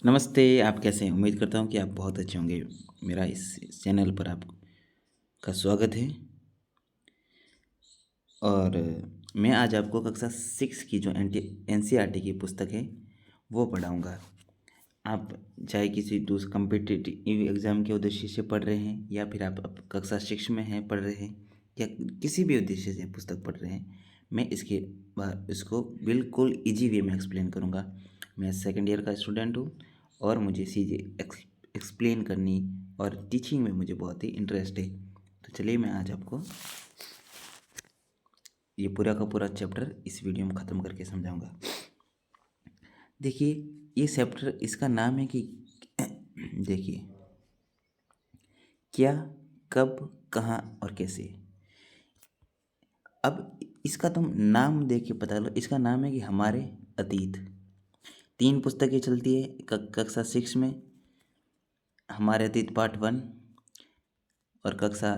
नमस्ते, आप कैसे हैं? उम्मीद करता हूँ कि आप बहुत अच्छे होंगे। मेरा इस चैनल पर आपका स्वागत है और मैं आज आपको कक्षा 6 की जो एनसीईआरटी की पुस्तक है, वो पढ़ाऊँगा। आप चाहे किसी दूसरे कॉम्पिटिटिव एग्ज़ाम के उद्देश्य से पढ़ रहे हैं या फिर आप अब कक्षा 6 में हैं, पढ़ रहे हैं या किसी भी उद्देश्य से पुस्तक पढ़ रहे हैं, मैं इसको बिल्कुल ईज़ी वे में एक्सप्लेन करूँगा। मैं सेकंड ईयर का स्टूडेंट हूँ और मुझे चीज़ें एक्सप्लेन करनी और टीचिंग में मुझे बहुत ही इंटरेस्ट है। तो चलिए मैं आज आपको ये पूरा का पूरा चैप्टर इस वीडियो में ख़त्म करके समझाऊँगा। देखिए, ये चैप्टर इसका नाम है कि देखिए, क्या, कब, कहाँ और कैसे। अब इसका तुम नाम देख के पता लो, इसका नाम है कि हमारे अतीत। 3 पुस्तकें चलती है कक्षा 6 में। हमारे अतीत पार्ट 1 और कक्षा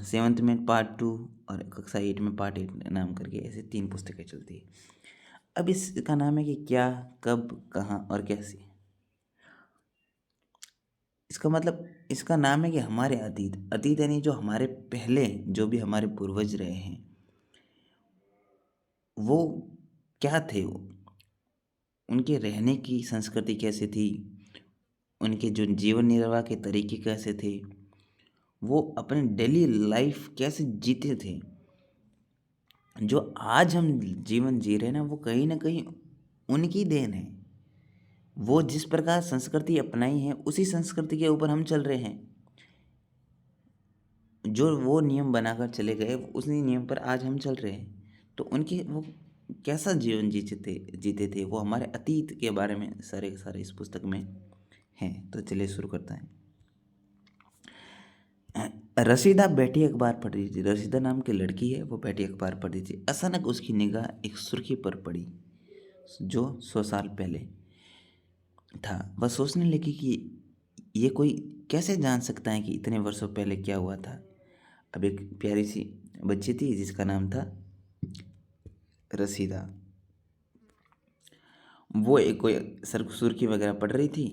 7th में पार्ट 2 और कक्षा 8 में पार्ट 8 नाम करके ऐसे 3 पुस्तकें चलती है। अब इसका नाम है कि क्या, कब, कहाँ और कैसे। इसका मतलब इसका नाम है कि हमारे अतीत यानी जो हमारे पहले जो भी हमारे पूर्वज रहे हैं, वो क्या थे, उनके रहने की संस्कृति कैसे थी, उनके जो जीवन निर्वाह के तरीके कैसे थे, वो अपने डेली लाइफ कैसे जीते थे। जो आज हम जीवन जी रहे हैं ना, वो कहीं ना कहीं उनकी देन है। वो जिस प्रकार संस्कृति अपनाई है, उसी संस्कृति के ऊपर हम चल रहे हैं। जो वो नियम बनाकर चले गए, उसी नियम पर आज हम चल रहे हैं। तो उनके वो कैसा जीवन जीते थे, वो हमारे अतीत के बारे में सारे के सारे इस पुस्तक में हैं। तो चलिए शुरू करते हैं। रशीदा बैठी अखबार पढ़ रही थी। रशीदा नाम की लड़की है, वो बैठी अखबार पढ़ रही थी। अचानक उसकी निगाह एक सुर्खी पर पड़ी जो 100 साल पहले था। वह सोचने लगी कि ये कोई कैसे जान सकता है कि इतने वर्षों पहले क्या हुआ था। अब एक प्यारी सी बच्ची थी जिसका नाम था रसीदा। वो एक कोई सुर्खी वगैरह पढ़ रही थी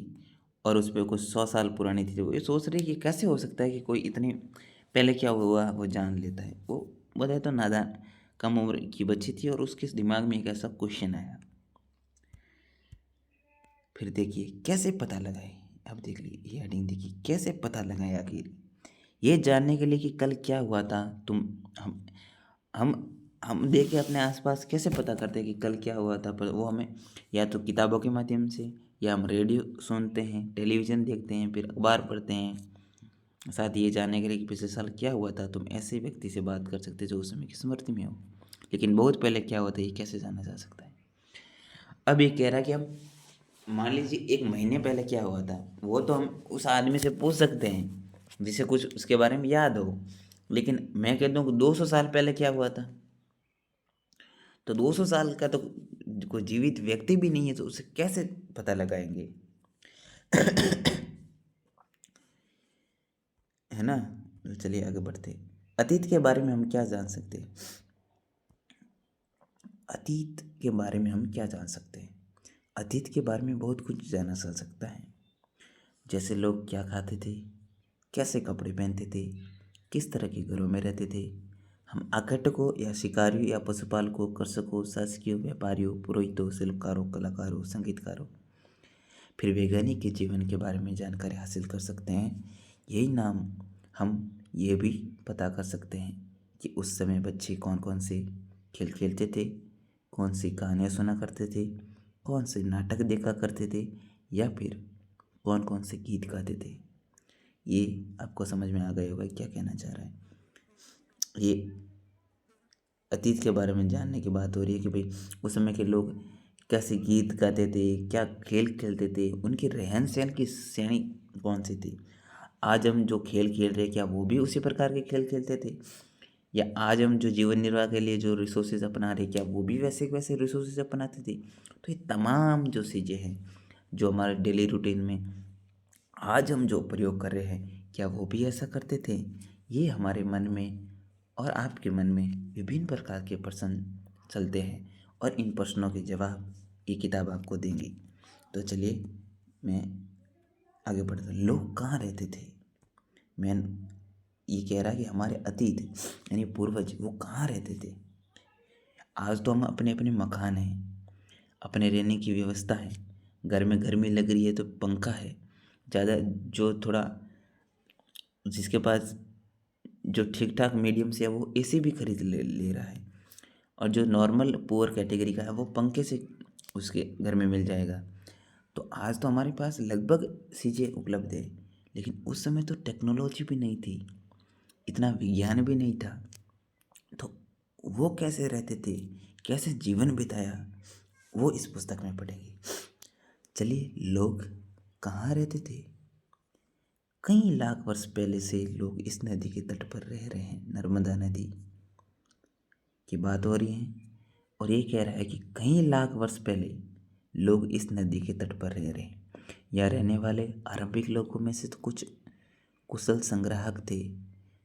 और उस पर कुछ 100 साल पुरानी थी। वो ये सोच रही कि कैसे हो सकता है कि कोई इतने पहले क्या हुआ वो जान लेता है। वो बताए तो नादान कम उम्र की बच्ची थी और उसके दिमाग में एक ऐसा क्वेश्चन आया। फिर देखिए कैसे पता लगाए। अब देख ली ये हेडिंग, देखिए कैसे पता लगाए आखिर ये जानने के लिए कि कल क्या हुआ था। तुम हम हम देखे अपने आसपास कैसे पता करते हैं कि कल क्या हुआ था। पर वो हमें या तो किताबों के माध्यम से, या हम रेडियो सुनते हैं, टेलीविज़न देखते हैं, फिर अखबार पढ़ते हैं। साथ ही ये जानने के लिए कि पिछले साल क्या हुआ था, तुम ऐसे व्यक्ति से बात कर सकते जो उस समय की स्मृति में हो। लेकिन बहुत पहले क्या हुआ था ये कैसे जाना जा सकता है। अब ये कह रहा है कि हम मान लीजिए 1 महीने पहले क्या हुआ था, वो तो हम उस आदमी से पूछ सकते हैं जिसे कुछ उसके बारे में याद हो। लेकिन मैं कहता हूँ कि 200 साल पहले क्या हुआ था, तो 200 साल का तो कोई जीवित व्यक्ति भी नहीं है, तो उसे कैसे पता लगाएंगे। है ना। तो चलिए आगे बढ़ते हैं। अतीत के बारे में हम क्या जान सकते हैं। अतीत के बारे में हम क्या जान सकते हैं। अतीत के बारे में बहुत कुछ जाना जा सकता है। जैसे लोग क्या खाते थे, कैसे कपड़े पहनते थे, किस तरह के घरों में रहते थे। हम आकटकों या शिकारियों या पशुपालकों, कृषकों, शासकीय व्यापारियों, पुरोहितों, शिल्पकारों, कलाकारों, संगीतकारों, फिर वैज्ञानिक के जीवन के बारे में जानकारी हासिल कर सकते हैं। यही नाम हम ये भी पता कर सकते हैं कि उस समय बच्चे कौन कौन से खेल खेलते थे, कौन सी कहानियाँ सुना करते थे, कौन से नाटक देखा करते थे, या फिर कौन कौन से गीत गाते थे। ये आपको समझ में आ गया होगा क्या कहना चाह रहा है। ये अतीत के बारे में जानने की बात हो रही है कि भाई उस समय के लोग कैसे गीत गाते थे, क्या खेल खेलते थे, उनकी रहन सहन की श्रेणी कौन सी थी। आज हम जो खेल खेल रहे क्या वो भी उसी प्रकार के खेल खेलते थे, या आज हम जो जीवन निर्वाह के लिए जो रिसोर्सेज अपना रहे क्या वो भी वैसे वैसे रिसोर्सेज अपनाते थे। तो ये तमाम जो चीज़ें हैं जो हमारे डेली रूटीन में आज हम जो प्रयोग कर रहे हैं क्या वो भी ऐसा करते थे। ये हमारे मन में और आपके मन में विभिन्न प्रकार के प्रश्न चलते हैं और इन प्रश्नों के जवाब ये किताब आपको देंगी। तो चलिए मैं आगे बढ़ता हूँ। लोग कहाँ रहते थे? मैं ये कह रहा कि हमारे अतीत यानी पूर्वज वो कहाँ रहते थे? आज तो हम अपने अपने मकान हैं, अपने रहने की व्यवस्था है, घर में गर्मी लग रही है तो पंखा है। ज़्यादा जो थोड़ा जिसके पास जो ठीक ठाक मीडियम से है वो एसी भी खरीद ले रहा है, और जो नॉर्मल पुअर कैटेगरी का है वो पंखे से उसके घर में मिल जाएगा। तो आज तो हमारे पास लगभग चीज़ें उपलब्ध है, लेकिन उस समय तो टेक्नोलॉजी भी नहीं थी, इतना विज्ञान भी नहीं था। तो वो कैसे रहते थे, कैसे जीवन बिताया, वो इस पुस्तक में पढ़ेंगे। चलिए, लोग कहाँ रहते थे? कई लाख वर्ष पहले से लोग इस नदी के तट पर रह रहे हैं। नर्मदा नदी की बात हो रही है, और ये कह रहा है कि कई लाख वर्ष पहले लोग इस नदी के तट पर रह रहे हैं। यहाँ रहने वाले आरंभिक लोगों में से तो कुछ कुशल संग्राहक थे,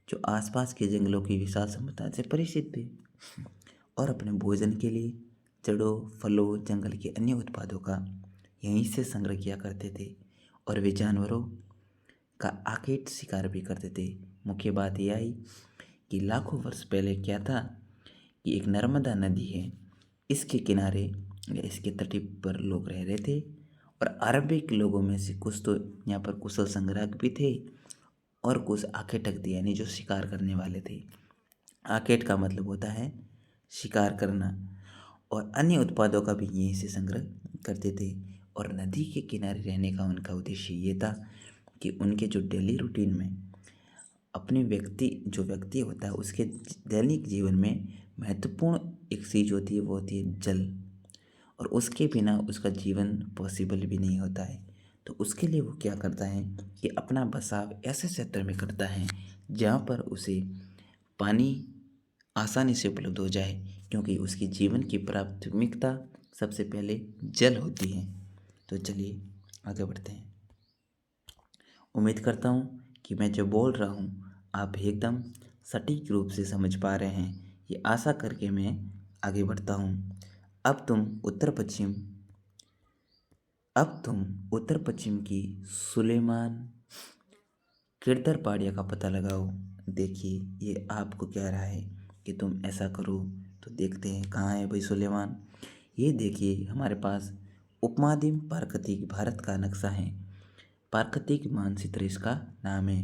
जो आसपास के जंगलों की विशाल संपदा से परिचित थे और अपने भोजन के लिए जड़ों, फलों, जंगल के अन्य उत्पादों का यहीं से संग्रह किया करते थे, और वे जानवरों का आखेट शिकार भी करते थे। मुख्य बात यह आई कि लाखों वर्ष पहले क्या था कि एक नर्मदा नदी है, इसके किनारे या इसके तट पर लोग रह रहे थे, और आरंभिक लोगों में से कुछ तो यहाँ पर कुशल संग्राहक भी थे और कुछ आखेटक थे, यानी जो शिकार करने वाले थे। आखेट का मतलब होता है शिकार करना, और अन्य उत्पादों का भी यहीं से संग्रह करते थे। और नदी के किनारे रहने का उनका उद्देश्य ये था कि उनके जो डेली रूटीन में अपने जो व्यक्ति होता है उसके दैनिक जीवन में महत्वपूर्ण एक चीज़ होती है, वो होती है जल, और उसके बिना उसका जीवन पॉसिबल भी नहीं होता है। तो उसके लिए वो क्या करता है कि अपना बसाव ऐसे क्षेत्र में करता है जहाँ पर उसे पानी आसानी से उपलब्ध हो जाए, क्योंकि उसकी जीवन की प्राथमिकता सबसे पहले जल होती है। तो चलिए आगे बढ़ते हैं। उम्मीद करता हूँ कि मैं जो बोल रहा हूँ आप एकदम सटीक रूप से समझ पा रहे हैं, ये आशा करके मैं आगे बढ़ता हूँ। अब तुम उत्तर पश्चिम की सुलेमान किरदर पहाड़ियों का पता लगाओ। देखिए, ये आपको कह रहा है कि तुम ऐसा करो। तो देखते हैं कहाँ है भाई सुलेमान। ये देखिए, हमारे पास उपमहाद्वीप प्राकृतिक भारत का नक्शा है, प्राकृतिक मानचित्र इसका नाम है,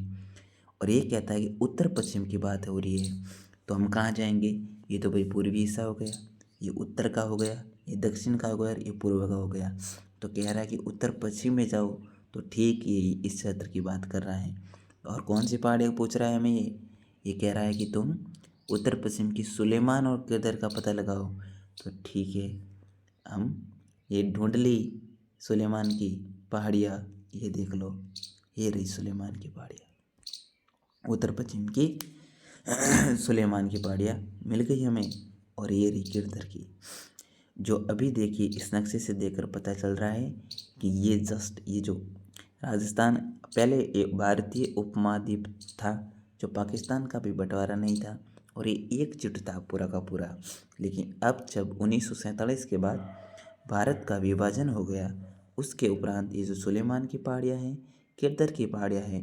और ये कहता है कि उत्तर पश्चिम की बात हो रही है। तो हम कहाँ जाएंगे? ये तो भाई पूर्वी हिस्सा हो गया, ये उत्तर का हो गया, ये दक्षिण का हो गया, और ये पूर्व का हो गया। तो कह रहा है कि उत्तर पश्चिम में जाओ, तो ठीक ये इस क्षेत्र की बात कर रहा है। और कौन सी पहाड़ी पूछ रहा है हमें? ये कह रहा है कि तुम उत्तर पश्चिम की सुलेमान और किरदर का पता लगाओ। तो ठीक है, हम ये ढूंढ ली सुलेमान की पहाड़ियाँ। ये देख लो, ये रही सुलेमान की पहाड़ियाँ, उत्तर पश्चिम की सुलेमान की पहाड़ियाँ मिल गई हमें। और ये रही किरदर की, जो अभी देखिए इस नक्शे से देखकर पता चल रहा है कि ये जो राजस्थान पहले एक भारतीय उपमहाद्वीप था, जो पाकिस्तान का भी बंटवारा नहीं था, और ये एकजुट था पूरा का पूरा। लेकिन अब जब 1947 के बाद भारत का विभाजन हो गया, उसके उपरांत ये जो सुलेमान की पहाड़ियाँ हैं, किरदर की पहाड़ियाँ हैं,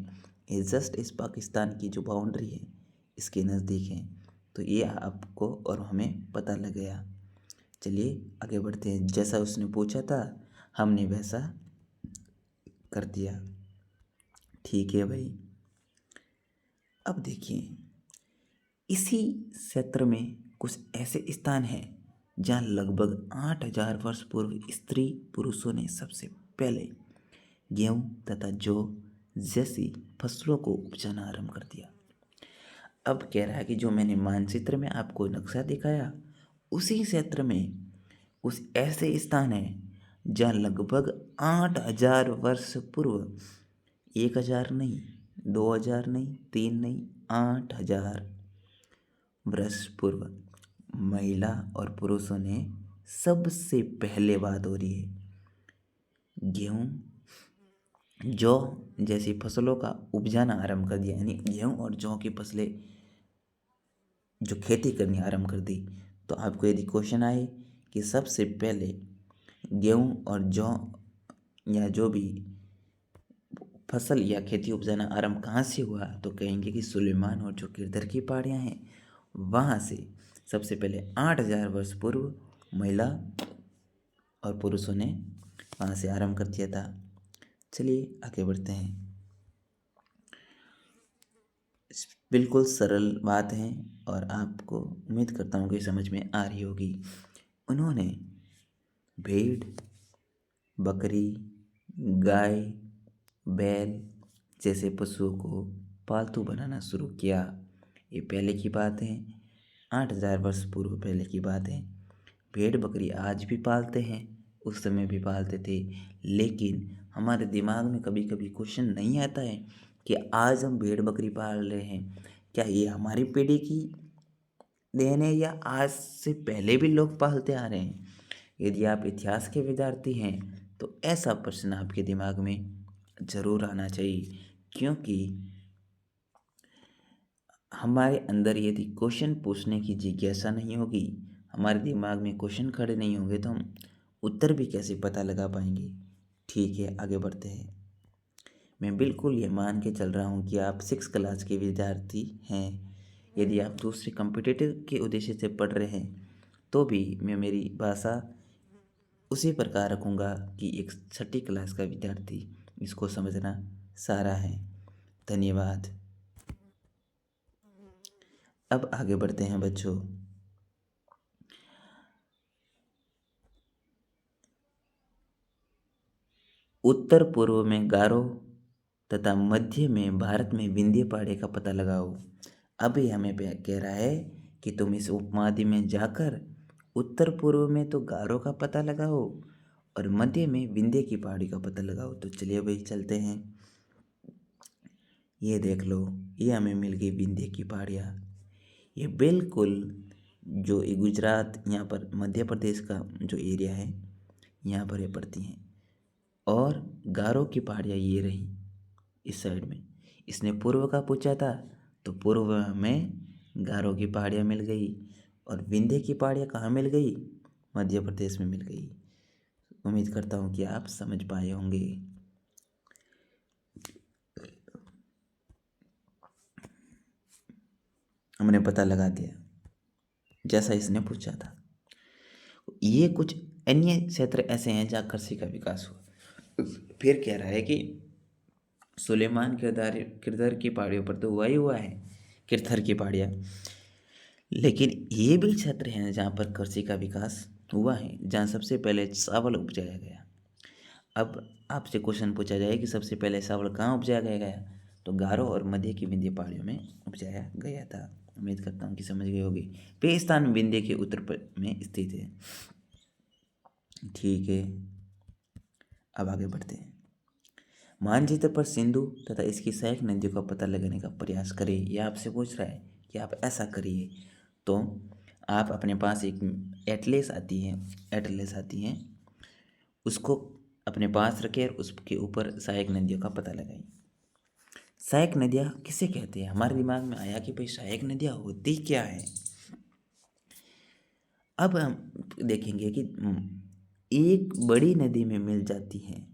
ये जस्ट इस पाकिस्तान की जो बाउंड्री है इसके नज़दीक हैं। तो ये आपको और हमें पता लग गया। चलिए आगे बढ़ते हैं। जैसा उसने पूछा था हमने वैसा कर दिया। ठीक है भाई। अब देखिए, इसी क्षेत्र में कुछ ऐसे स्थान हैं जहाँ लगभग 8,000 वर्ष पूर्व स्त्री पुरुषों ने सबसे पहले गेहूँ तथा जौ जैसी फसलों को उपजाना आरंभ कर दिया। अब कह रहा है कि जो मैंने मानचित्र में आपको नक्शा दिखाया, उसी क्षेत्र में कुछ ऐसे स्थान हैं जहाँ लगभग 8,000 वर्ष पूर्व, 1,000 नहीं, 2,000 नहीं, 3 नहीं, 8,000 वर्ष पूर्व महिला और पुरुषों ने सबसे पहले, बात हो रही है, गेहूँ जौ जैसी फसलों का उपजाना आरंभ कर दिया। यानी गेहूँ और जौ की फसलें जो खेती करनी आरंभ कर दी। तो आपको यदि क्वेश्चन आए कि सबसे पहले गेहूँ और जौ या जो भी फसल या खेती उपजाना आरंभ कहाँ से हुआ, तो कहेंगे कि सुलेमान और जो किरधर की पहाड़ियाँ हैं वहाँ से सबसे पहले 8,000 वर्ष पूर्व महिला और पुरुषों ने वहाँ से आरंभ कर दिया था। चलिए आगे बढ़ते हैं। बिल्कुल सरल बात है और आपको उम्मीद करता हूँ कि समझ में आ रही होगी। उन्होंने भेड़, बकरी, गाय, बैल जैसे पशुओं को पालतू बनाना शुरू किया। ये पहले की बात है, 8,000 वर्ष पूर्व पहले की बात है। भेड़ बकरी आज भी पालते हैं, उस समय भी पालते थे, लेकिन हमारे दिमाग में कभी कभी क्वेश्चन नहीं आता है कि आज हम भेड़ बकरी पाल रहे हैं, क्या ये हमारी पीढ़ी की देन है या आज से पहले भी लोग पालते आ रहे हैं। यदि आप इतिहास के विद्यार्थी हैं तो ऐसा प्रश्न आपके दिमाग में ज़रूर आना चाहिए, क्योंकि हमारे अंदर यदि क्वेश्चन पूछने की जिज्ञासा नहीं होगी, हमारे दिमाग में क्वेश्चन खड़े नहीं होंगे, तो हम उत्तर भी कैसे पता लगा पाएंगे। ठीक है, आगे बढ़ते हैं। मैं बिल्कुल ये मान के चल रहा हूँ कि आप 6 क्लास के विद्यार्थी हैं। यदि आप दूसरे कॉम्पिटिटिव के उद्देश्य से पढ़ रहे हैं तो भी मैं मेरी भाषा उसी प्रकार रखूँगा कि एक 6ठी क्लास का विद्यार्थी इसको समझना सारा है। धन्यवाद। अब आगे बढ़ते हैं बच्चों। उत्तर पूर्व में गारो तथा मध्य में भारत में विंध्य पहाड़ी का पता लगाओ। अभी हमें कह रहा है कि तुम इस उपमहाद्वीप में जाकर उत्तर पूर्व में तो गारो का पता लगाओ और मध्य में विंध्य की पहाड़ी का पता लगाओ। तो चलिए भाई चलते हैं। ये देख लो, ये हमें मिल गई विंध्य की पहाड़ियाँ। ये बिल्कुल जो ये गुजरात, यहाँ पर मध्य प्रदेश का जो एरिया है यहाँ पर ये पड़ती हैं। और गारो की पहाड़ियाँ ये रही इस साइड में। इसने पूर्व का पूछा था तो पूर्व में गारो की पहाड़ियाँ मिल गई और विंध्य की पहाड़ियाँ कहाँ मिल गई, मध्य प्रदेश में मिल गई। उम्मीद करता हूँ कि आप समझ पाए होंगे। हमने पता लगा दिया जैसा इसने पूछा था। ये कुछ अन्य क्षेत्र ऐसे हैं जहाँ कृषि का विकास हुआ। फिर कह रहा है कि सुलेमान किरदार की पहाड़ियों पर तो हुआ ही हुआ है, किरथर की पहाड़ियाँ, लेकिन ये भी क्षेत्र हैं जहाँ पर कृषि का विकास हुआ है, जहाँ सबसे पहले चावल उपजाया गया। अब आपसे क्वेश्चन पूछा जाए कि सबसे पहले चावल कहाँ उपजाया गया, तो गारो और मध्य की विंध्य पहाड़ियों में उपजाया गया था। उम्मीद करता हूँ कि समझ गए होगी। वे स्थान विंध्य के उत्तर में स्थित है। ठीक है, अब आगे बढ़ते हैं। मानचित्र पर सिंधु तथा इसकी सहायक नदियों का पता लगाने का प्रयास करें। यह आपसे पूछ रहा है कि आप ऐसा करिए। तो आप अपने पास एक एटलस आती है, उसको अपने पास रखें और उसके ऊपर सहायक नदियों का पता लगाएं। सहायक नदियाँ किसे कहते हैं? हमारे दिमाग में आया कि भाई सहायक नदियाँ होती क्या है। अब हम देखेंगे कि एक बड़ी नदी में मिल जाती हैं।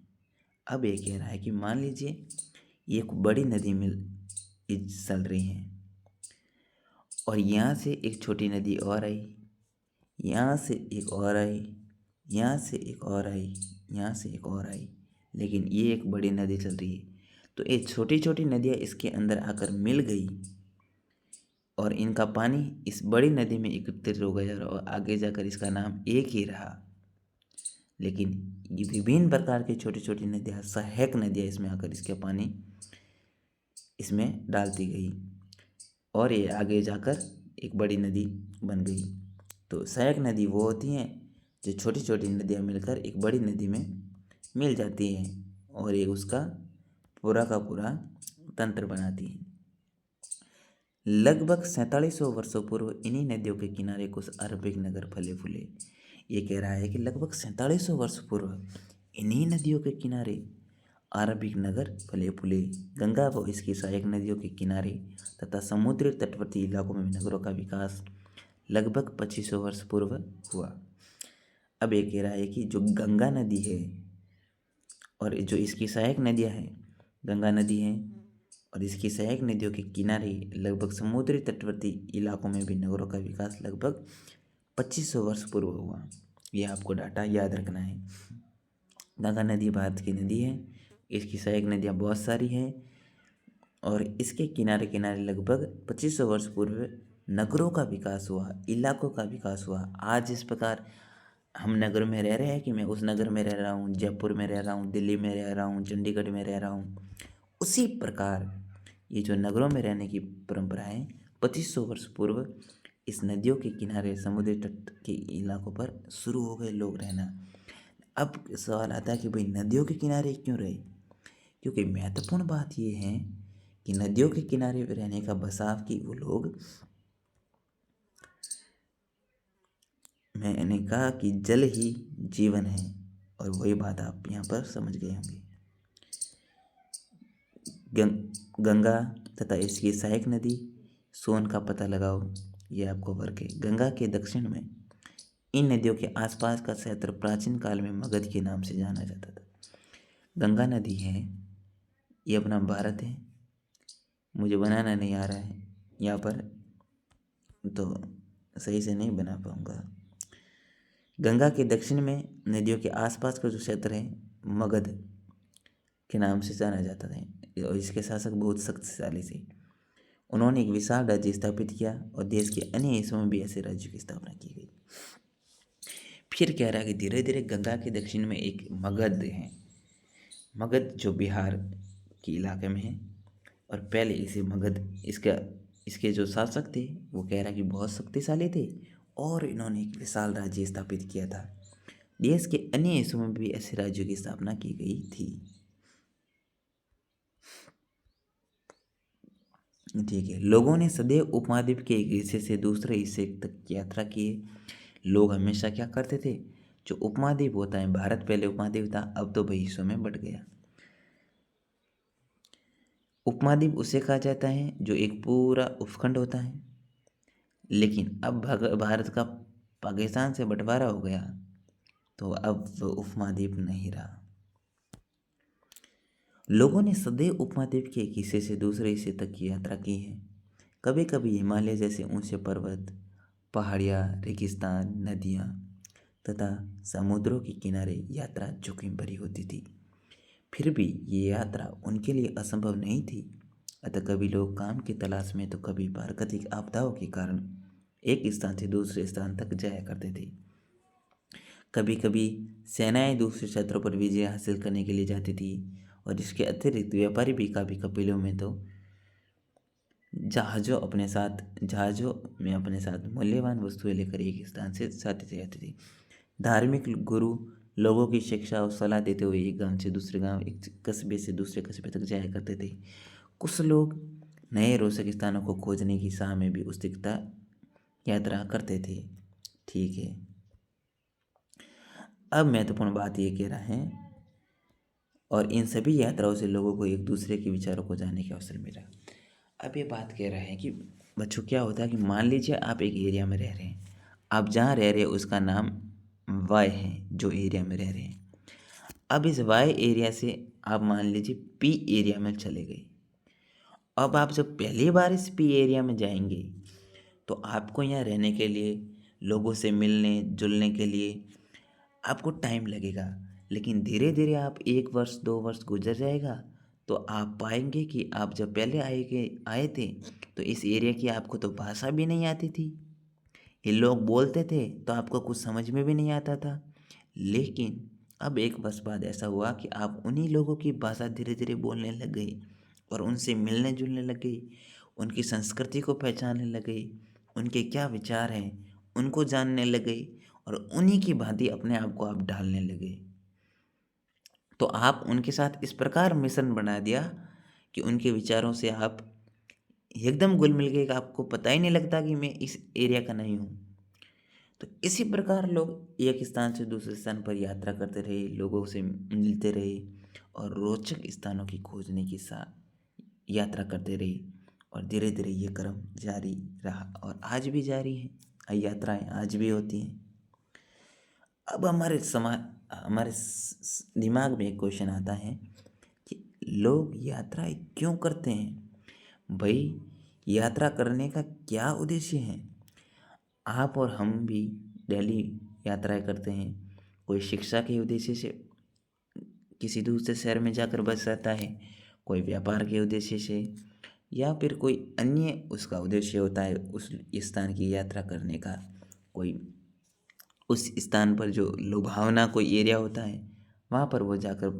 अब ये कह रहा है कि मान लीजिए एक बड़ी नदी में चल रही है और यहाँ से एक छोटी नदी और आई, यहाँ से एक और आई, यहाँ से एक और आई, यहाँ से एक और आई, लेकिन ये एक बड़ी नदी चल रही है। तो ये छोटी छोटी नदियाँ इसके अंदर आकर मिल गई और इनका पानी इस बड़ी नदी में एकत्रित हो गया और आगे जाकर इसका नाम एक ही रहा। लेकिन ये विभिन्न प्रकार की छोटी छोटी नदियाँ, सहायक नदियाँ इसमें आकर इसके पानी इसमें डालती गई और ये आगे जाकर एक बड़ी नदी बन गई। तो सहायक नदी वो होती हैं जो छोटी छोटी नदियाँ मिलकर एक बड़ी नदी में मिल जाती हैं और ये उसका पूरा का पूरा तंत्र बनाती हैं। लगभग 4700 वर्षों पूर्व इन्हीं नदियों के किनारे कुछ अरबिक नगर फले फूले। ये कह रहा है कि लगभग 4700 वर्ष पूर्व इन्हीं नदियों के किनारे अरबिक नगर फले फूले। गंगा व इसकी सहायक नदियों के किनारे तथा समुद्री तटवर्ती इलाकों में नगरों का विकास लगभग 2500 वर्ष पूर्व हुआ। अब ये कह रहा है कि जो गंगा नदी है और जो इसकी सहायक नदियाँ हैं, गंगा नदी है, और इसकी सहायक नदियों के किनारे लगभग समुद्री तटवर्ती इलाकों में भी नगरों का विकास लगभग 2500 वर्ष पूर्व हुआ। ये आपको डाटा याद रखना है। गंगा नदी भारत की नदी है, इसकी सहायक नदियाँ बहुत सारी हैं, और इसके किनारे किनारे लगभग 2500 वर्ष पूर्व नगरों का विकास हुआ, इलाकों का विकास हुआ। आज इस प्रकार हम नगर में रह रहे हैं कि मैं उस नगर में रह रहा हूँ, जयपुर में रह रहा हूँ, दिल्ली में रह रहा हूँ, चंडीगढ़ में रह रहा हूँ, उसी प्रकार ये जो नगरों में रहने की परंपरा है 2500 वर्ष पूर्व इस नदियों के किनारे समुद्री तट के इलाकों पर शुरू हो गए लोग रहना। अब सवाल आता है कि भाई नदियों के किनारे क्यों रहे? क्योंकि महत्वपूर्ण बात ये है कि नदियों के किनारे रहने का बसाव की वो लोग, मैंने कहा कि जल ही जीवन है, और वही बात आप यहाँ पर समझ गए होंगे। गंगा तथा इसकी सहायक नदी सोन का पता लगाओ, ये आपको वर्क है। गंगा के दक्षिण में इन नदियों के आसपास का क्षेत्र प्राचीन काल में मगध के नाम से जाना जाता था। गंगा नदी है, ये अपना भारत है, मुझे बनाना नहीं आ रहा है यहाँ पर, तो सही से नहीं बना पाऊँगा। गंगा के दक्षिण में नदियों के आसपास का जो क्षेत्र है मगध के नाम से जाना जाता था, और इसके शासक बहुत शक्तिशाली थे। उन्होंने एक विशाल राज्य स्थापित किया, और देश के अन्य हिस्सों में भी ऐसे राज्यों की स्थापना की गई। फिर कह रहा है कि धीरे धीरे गंगा के दक्षिण में एक मगध है, मगध जो बिहार के इलाके में है, और पहले इसे मगध इसके जो शासक थे वो कह रहा है कि बहुत शक्तिशाली थे, और इन्होंने एक विशाल राज्य स्थापित किया था। देश के अन्य हिस्सों में भी ऐसे राज्यों की स्थापना की गई थी। ठीक है। लोगों ने सदैव उपमहाद्वीप के एक हिस्से से दूसरे हिस्से तक यात्रा की है। लोग हमेशा क्या करते थे, जो उपमहाद्वीप होता है, भारत पहले उपमहाद्वीप था, अब तो भाई हिस्सों में बट गया। उपमहाद्वीप उसे कहा जाता है जो एक पूरा उपखंड होता है, लेकिन अब भारत का पाकिस्तान से बंटवारा हो गया, तो अब वो उपमहाद्वीप नहीं रहा। लोगों ने सदैव उपमहाद्वीप के एक हिस्से से दूसरे हिस्से तक की यात्रा की है। कभी कभी हिमालय जैसे ऊंचे पर्वत, पहाड़ियाँ, रेगिस्तान, नदियाँ तथा समुद्रों के किनारे यात्रा जोखिम भरी होती थी। फिर भी ये यात्रा उनके लिए असंभव नहीं थी। अतः कभी लोग काम की तलाश में, तो कभी प्राकृतिक आपदाओं के कारण एक स्थान से दूसरे स्थान तक जाया करते थे। कभी कभी सेनाएं दूसरे क्षेत्रों पर विजय हासिल करने के लिए जाती थी, और इसके अतिरिक्त व्यापारी भी कभी कबीलों में तो जहाज़ों में अपने साथ मूल्यवान वस्तुएं लेकर एक स्थान से जाते जाते थे। धार्मिक गुरु लोगों की शिक्षा और सलाह देते हुए एक गांव से दूसरे गांव, एक कस्बे से दूसरे कस्बे तक जाया करते थे। कुछ लोग नए रोचक स्थानों को खोजने की शाह में भी उत्सुकता यात्रा करते थे। ठीक है। अब महत्वपूर्ण बात ये कह रहा है, और इन सभी यात्राओं से लोगों को एक दूसरे के विचारों को जानने का अवसर मिला। अब ये बात कह रहे हैं कि बच्चों क्या होता है कि मान लीजिए आप एक एरिया में रह रहे हैं, आप जहाँ रह रहे हैं उसका नाम वाई है, जो एरिया में रह रहे हैं। अब इस वाई एरिया से आप मान लीजिए पी एरिया में चले गए। अब आप जब पहली बार इस पी एरिया में जाएंगे, तो आपको यहाँ रहने के लिए, लोगों से मिलने जुलने के लिए आपको टाइम लगेगा, लेकिन धीरे धीरे आप 1 वर्ष 2 वर्ष गुजर जाएगा, तो आप पाएंगे कि आप जब पहले आए थे, तो इस एरिया की आपको तो भाषा भी नहीं आती थी। ये लोग बोलते थे तो आपको कुछ समझ में भी नहीं आता था। लेकिन अब 1 वर्ष बाद ऐसा हुआ कि आप उन्हीं लोगों की भाषा धीरे धीरे बोलने लग गए, और उनसे मिलने जुलने लग गए, उनकी संस्कृति को पहचानने लग गए, उनके क्या विचार हैं उनको जानने लग गए, और उन्हीं की भांति अपने आप को आप ढालने लगे। तो आप उनके साथ इस प्रकार मिशन बना दिया कि उनके विचारों से आप एकदम घुल मिल गए कि आपको पता ही नहीं लगता कि मैं इस एरिया का नहीं हूँ। तो इसी प्रकार लोग एक स्थान से दूसरे स्थान पर यात्रा करते रहे, लोगों से मिलते रहे, और रोचक स्थानों की खोजने की साथ यात्रा करते रहे, और धीरे धीरे ये क्रम जारी रहा, और आज भी जारी है। यात्राएं आज भी होती हैं। अब हमारे हमारे दिमाग में एक क्वेश्चन आता है कि लोग यात्राएं क्यों करते हैं। भाई, यात्रा करने का क्या उद्देश्य है। आप और हम भी डेली यात्राएं करते हैं। कोई शिक्षा के उद्देश्य से किसी दूसरे शहर में जाकर बस जाता है, कोई व्यापार के उद्देश्य से, या फिर कोई अन्य उसका उद्देश्य होता है उस स्थान की यात्रा करने का। कोई उस स्थान पर जो लुभावना कोई एरिया होता है वहाँ पर वो जाकर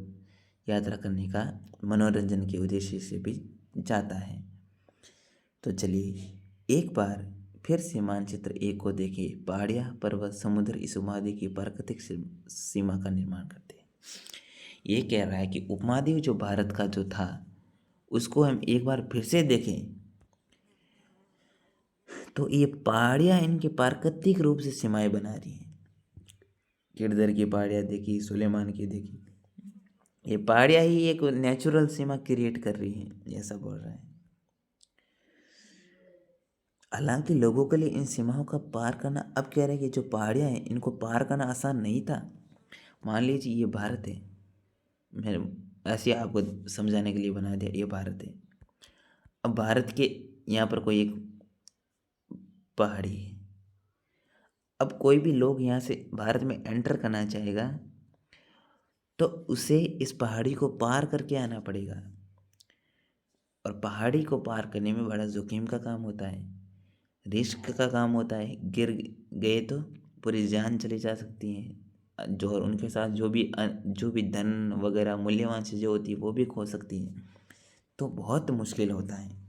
यात्रा करने का मनोरंजन के उद्देश्य से भी जाता है। तो चलिए एक बार फिर से मानचित्र एक को देखिए। पहाड़ियाँ, पर्वत, समुद्र इस उपमहाद्वीप की प्राकृतिक सीमा का निर्माण करते हैं। ये कह रहा है कि उपमहाद्वीप जो भारत का जो था उसको हम एक बार फिर से देखें तो ये पहाड़ियाँ इनके प्राकृतिक रूप से सीमाएं बना रही हैं। किरदर की पहाड़ियाँ देखी, सुलेमान की देखी, ये पहाड़ियाँ ही एक नेचुरल सीमा क्रिएट कर रही हैं, ऐसा बोल रहा है। हालांकि लोगों के लिए इन सीमाओं का पार करना, अब कह रहे हैं कि जो पहाड़ियाँ हैं इनको पार करना आसान नहीं था। मान लीजिए ये भारत है, मैं ऐसे आपको समझाने के लिए बना दिया ये भारत है। अब भारत के यहाँ पर कोई एक पहाड़ी है। अब कोई भी लोग यहाँ से भारत में एंटर करना चाहेगा तो उसे इस पहाड़ी को पार करके आना पड़ेगा, और पहाड़ी को पार करने में बड़ा जोखिम का काम होता है, रिस्क का काम होता है। गिर गए तो पूरी जान चली जा सकती है, जो उनके साथ जो भी धन वगैरह मूल्यवान चीज़ें होती है वो भी खो सकती हैं। तो बहुत मुश्किल होता है।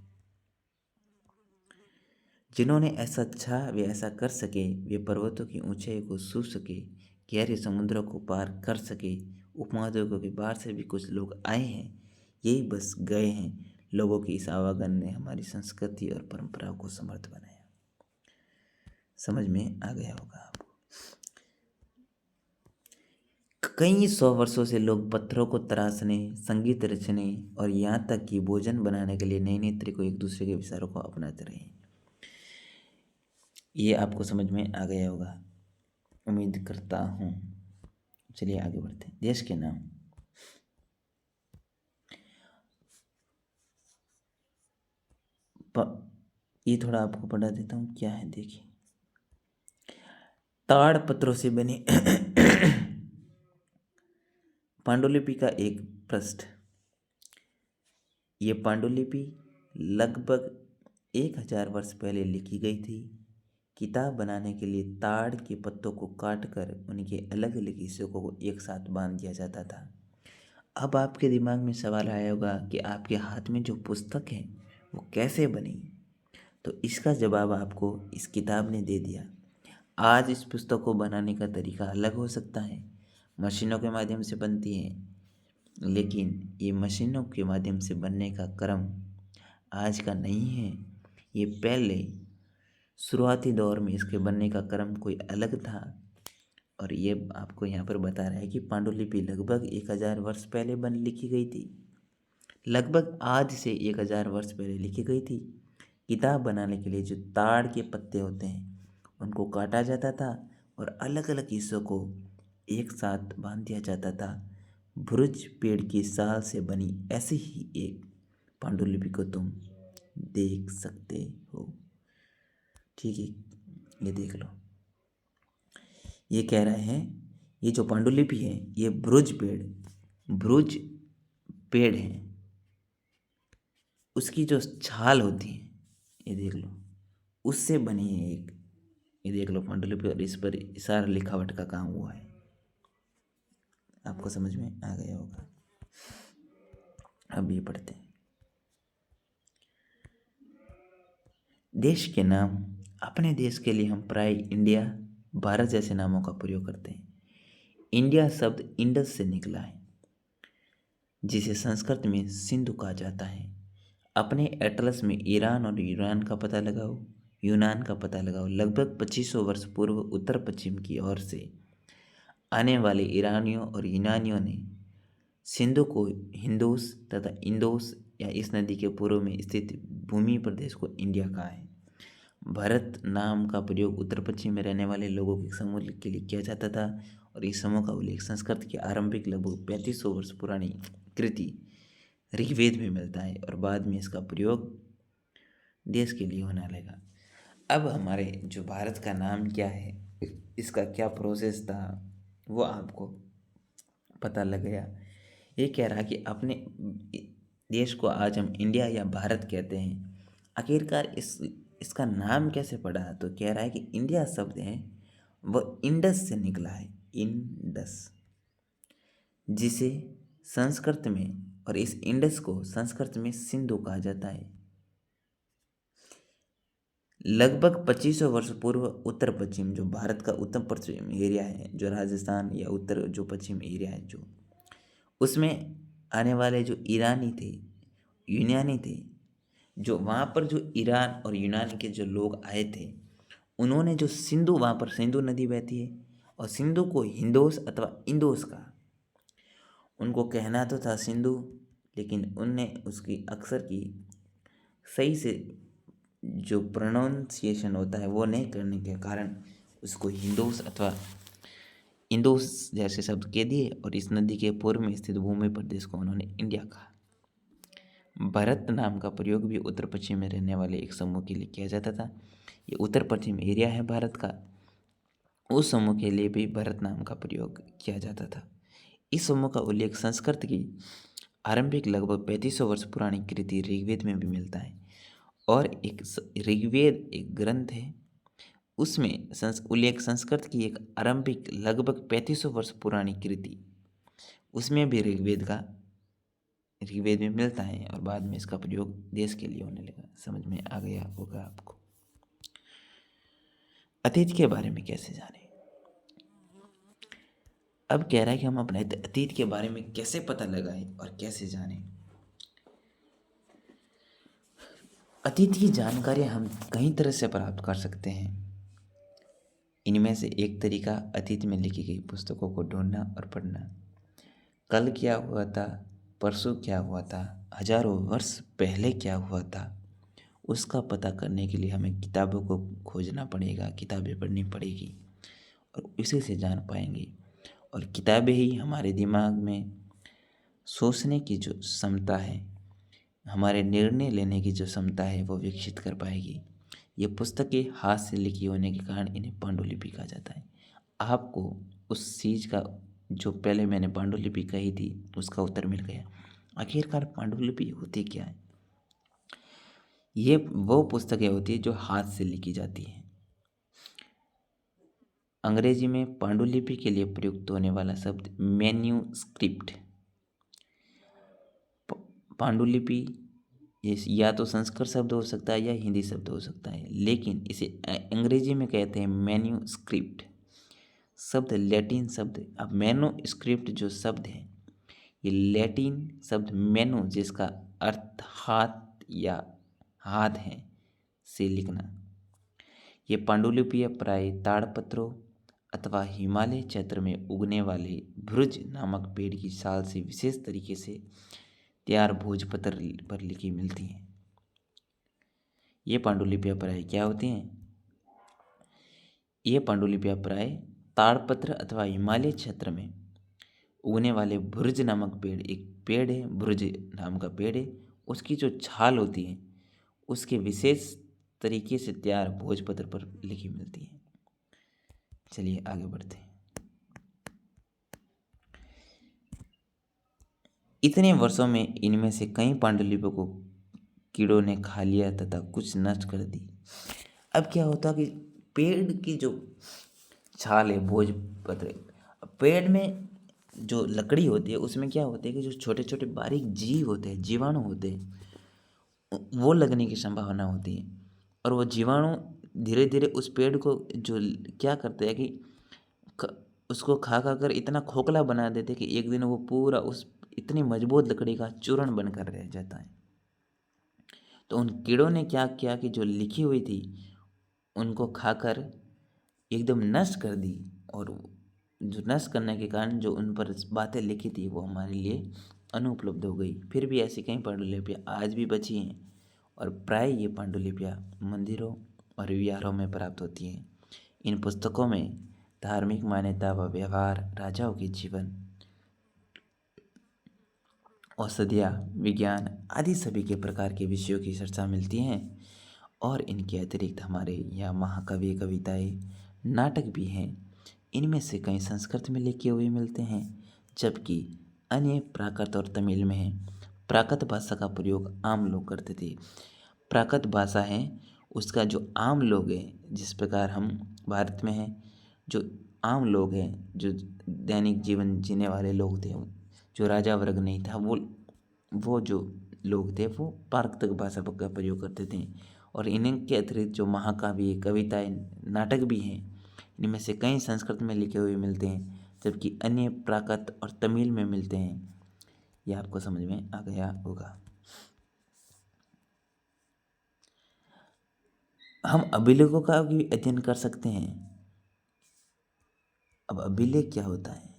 जिन्होंने ऐसा चाहा वे ऐसा कर सके, वे पर्वतों की ऊंचाई को छू सके, गहरे समुद्रों को पार कर सके। उपमहाद्वीपों के बाहर से भी कुछ लोग आए हैं, यही बस गए हैं। लोगों की इस आवागमन ने हमारी संस्कृति और परंपराओं को समृद्ध बनाया। समझ में आ गया होगा आपको। कई सौ वर्षों से लोग पत्थरों को तराशने, संगीत रचने और यहाँ तक कि भोजन बनाने के लिए नए नए तरीकों एक दूसरे के विचारों को अपनाते रहे। ये आपको समझ में आ गया होगा, उम्मीद करता हूँ। चलिए आगे बढ़ते हैं। देश के नाम, ये थोड़ा आपको पढ़ा देता हूँ क्या है, देखिए। ताड़ पत्रों से बने पांडुलिपि का एक पृष्ठ। ये पांडुलिपि लगभग 1000 वर्ष पहले लिखी गई थी। किताब बनाने के लिए ताड़ के पत्तों को काटकर उनके अलग अलग हिस्सों को एक साथ बांध दिया जाता था। अब आपके दिमाग में सवाल आया होगा कि आपके हाथ में जो पुस्तक है वो कैसे बनी। तो इसका जवाब आपको इस किताब ने दे दिया। आज इस पुस्तक को बनाने का तरीका अलग हो सकता है, मशीनों के माध्यम से बनती है, लेकिन ये मशीनों के माध्यम से बनने का क्रम आज का नहीं है। ये पहले शुरुआती दौर में इसके बनने का क्रम कोई अलग था। और ये आपको यहाँ पर बता रहा है कि पांडुलिपि लगभग 1000 वर्ष पहले लिखी गई थी। लगभग आज से 1000 वर्ष पहले लिखी गई थी। किताब बनाने के लिए जो ताड़ के पत्ते होते हैं उनको काटा जाता था और अलग अलग हिस्सों को एक साथ बांध दिया जाता था। भुरुज पेड़ की साल से बनी ऐसी ही एक पांडुलिपि को तुम देख सकते हो। ठीक है, ये देख लो। ये कह रहे हैं ये जो पांडुलिपि है ये भुरुज पेड़ है, उसकी जो छाल होती है ये देख लो, उससे बनी है एक। ये देख लो पांडुलिपि, और इस पर इशारा लिखावट का काम हुआ है। आपको समझ में आ गया होगा। अब ये पढ़ते हैं। देश के नाम, अपने देश के लिए हम प्राय इंडिया, भारत जैसे नामों का प्रयोग करते हैं। इंडिया शब्द इंडस से निकला है, जिसे संस्कृत में सिंधु कहा जाता है। अपने एटलस में ईरान और यूनान का पता लगाओ। लगभग 2500 वर्ष पूर्व उत्तर पश्चिम की ओर से आने वाले ईरानियों और यूनानियों ने सिंधु को हिंदोस तथा इंदोस या इस नदी के पूर्व में स्थित भूमि प्रदेश को इंडिया कहा है। भारत नाम का प्रयोग उत्तर पश्चिम में रहने वाले लोगों के समूह के लिए किया जाता था और इस समूह का उल्लेख संस्कृत की आरंभिक लगभग 3500 वर्ष पुरानी कृति ऋग्वेद में मिलता है और बाद में इसका प्रयोग देश के लिए होने लगा। अब हमारे जो भारत का नाम क्या है, इसका क्या प्रोसेस था, वो आपको पता लग गया। ये कह रहा कि अपने देश को आज हम इंडिया या भारत कहते हैं। आखिरकार इसका नाम कैसे पड़ा, तो कह रहा है कि इंडिया शब्द है वो इंडस से निकला है, इंडस, जिसे संस्कृत में, और इस इंडस को संस्कृत में सिंधु कहा जाता है। लगभग 2500 वर्ष पूर्व उत्तर पश्चिम, जो भारत का उत्तर पश्चिम एरिया है, जो राजस्थान या उत्तर जो पश्चिम एरिया है, जो उसमें आने वाले जो ईरानी थे, यूनानी थे, जो वहाँ पर जो ईरान और यूनान के जो लोग आए थे, उन्होंने जो सिंधु, वहाँ पर सिंधु नदी बहती है, और सिंधु को हिंदोस अथवा इंदोस का, उनको कहना तो था सिंधु, लेकिन उनने उसकी अक्सर की सही से जो प्रोनाउंसिएशन होता है वो नहीं करने के कारण उसको हिंदोस अथवा इंदोस जैसे शब्द कह दिए, और इस नदी के पूर्व में स्थित भूमि प्रदेश को उन्होंने इंडिया कहा। भारत नाम का प्रयोग भी उत्तर पश्चिम में रहने वाले एक समूह के लिए किया जाता था। ये उत्तर पश्चिम एरिया है भारत का, उस समूह के लिए भी भारत नाम का प्रयोग किया जाता था। इस समूह का उल्लेख संस्कृत की आरंभिक लगभग 3500 वर्ष पुरानी कृति ऋग्वेद में भी मिलता है, और एक ऋग्वेद एक ग्रंथ है, उसमें उल्लेख संस्कृत की एक आरंभिक लगभग 3500 वर्ष पुरानी कृति, उसमें भी ऋग्वेद में मिलता है, और बाद में इसका प्रयोग देश के लिए होने लगा। समझ में आ गया होगा आपको। अतीत के बारे में कैसे जाने, अब कह रहा है कि हम अपने अतीत के बारे में कैसे पता लगाएं और कैसे जानें। अतीत की जानकारी हम कई तरह से प्राप्त कर सकते हैं। इनमें से एक तरीका अतीत में लिखी गई पुस्तकों को ढूंढना और पढ़ना। कल क्या हुआ था, परसों क्या हुआ था, हजारों वर्ष पहले क्या हुआ था, उसका पता करने के लिए हमें किताबों को खोजना पड़ेगा, किताबें पढ़नी पड़ेगी, और उसी से जान पाएंगे। और किताबें ही हमारे दिमाग में सोचने की जो क्षमता है, हमारे निर्णय लेने की जो क्षमता है, वो विकसित कर पाएगी। ये पुस्तकें हाथ से लिखी होने के कारण इन्हें पांडुलिपि कहा जाता है। आपको उस चीज़ का, जो पहले मैंने पांडुलिपि कही थी, उसका उत्तर मिल गया। आखिरकार पांडुलिपि होती क्या है? ये वो पुस्तकें होती है जो हाथ से लिखी जाती हैं। अंग्रेजी में पांडुलिपि के लिए प्रयुक्त होने वाला शब्द मैन्यूस्क्रिप्ट। पांडुलिपि ये या तो संस्कृत शब्द हो सकता है या हिंदी शब्द हो सकता है, लेकिन इसे अंग्रेजी में कहते हैं मैन्यूस्क्रिप्ट। शब्द लैटिन शब्द, अब मैन्यूस्क्रिप्ट जो शब्द है, ये लैटिन शब्द मैनु, जिसका अर्थ हाथ या हाथ है, से लिखना। ये पांडुलिपियाँ प्राय ताड़पत्रों अथवा हिमालय क्षेत्र में उगने वाले भृज नामक पेड़ की छाल से विशेष तरीके से तैयार भोजपत्र पर लिखी मिलती हैं। ये पांडुलिपियाँ प्राय क्या होती हैं? ये पांडुलिपियाँ प्राय ताड़पत्र अथवा हिमालय क्षेत्र में उगने वाले भुर्ज नामक पेड़, एक पेड़ है भुर्ज नाम का पेड़ है, उसकी जो छाल होती है उसके विशेष तरीके से तैयार भोजपत्र पर लिखी मिलती है। चलिए आगे बढ़ते हैं। इतने वर्षों में इनमें से कई पांडुलिपियों को कीड़ों ने खा लिया तथा कुछ नष्ट कर दी। अब क्या होता कि पेड़ की जो छाल है, भोजपत्र, पेड़ में जो लकड़ी होती है उसमें क्या होता है कि जो छोटे छोटे बारीक जीव होते हैं, जीवाणु होते हैं, वो लगने की संभावना होती है, और वो जीवाणु धीरे धीरे उस पेड़ को जो क्या करते हैं कि उसको खा खा कर इतना खोखला बना देते कि एक दिन वो पूरा उस इतनी मजबूत लकड़ी का चूर्ण बनकर रह जाता है। तो उन कीड़ों ने क्या किया कि जो लिखी हुई थी उनको खाकर एकदम नष्ट कर दी, और जो नष्ट करने के कारण जो उन पर बातें लिखी थी वो हमारे लिए अनुपलब्ध हो गई। फिर भी ऐसी कई पांडुलिपियाँ आज भी बची हैं, और प्राय ये पांडुलिपियाँ मंदिरों और विहारों में प्राप्त होती हैं। इन पुस्तकों में धार्मिक मान्यता व व्यवहार, राजाओं के जीवन, औषधियाँ, विज्ञान आदि सभी के प्रकार के विषयों की चर्चा मिलती हैं। और इनके अतिरिक्त हमारे यहाँ महाकाव्य, कविताएँ, नाटक भी हैं। इनमें से कई संस्कृत में लिखे हुए मिलते हैं, जबकि अन्य प्राकृत और तमिल में हैं। प्राकृत भाषा का प्रयोग आम लोग करते थे। प्राकृत भाषा है उसका जो आम लोग हैं, जिस प्रकार हम भारत में हैं, जो आम लोग हैं, जो दैनिक जीवन जीने वाले लोग थे, जो राजा वर्ग नहीं था, वो जो लोग थे वो प्राकृतिक भाषा का प्रयोग करते थे। और इनके अतिरिक्त जो महाकाव्य, कविताएं, नाटक भी हैं, इनमें से कई संस्कृत में लिखे हुए मिलते हैं, जबकि अन्य प्राकृत और तमिल में मिलते हैं। यह आपको समझ में आ गया होगा। हम अभिलेखों का भी अध्ययन कर सकते हैं। अब अभिलेख क्या होता है?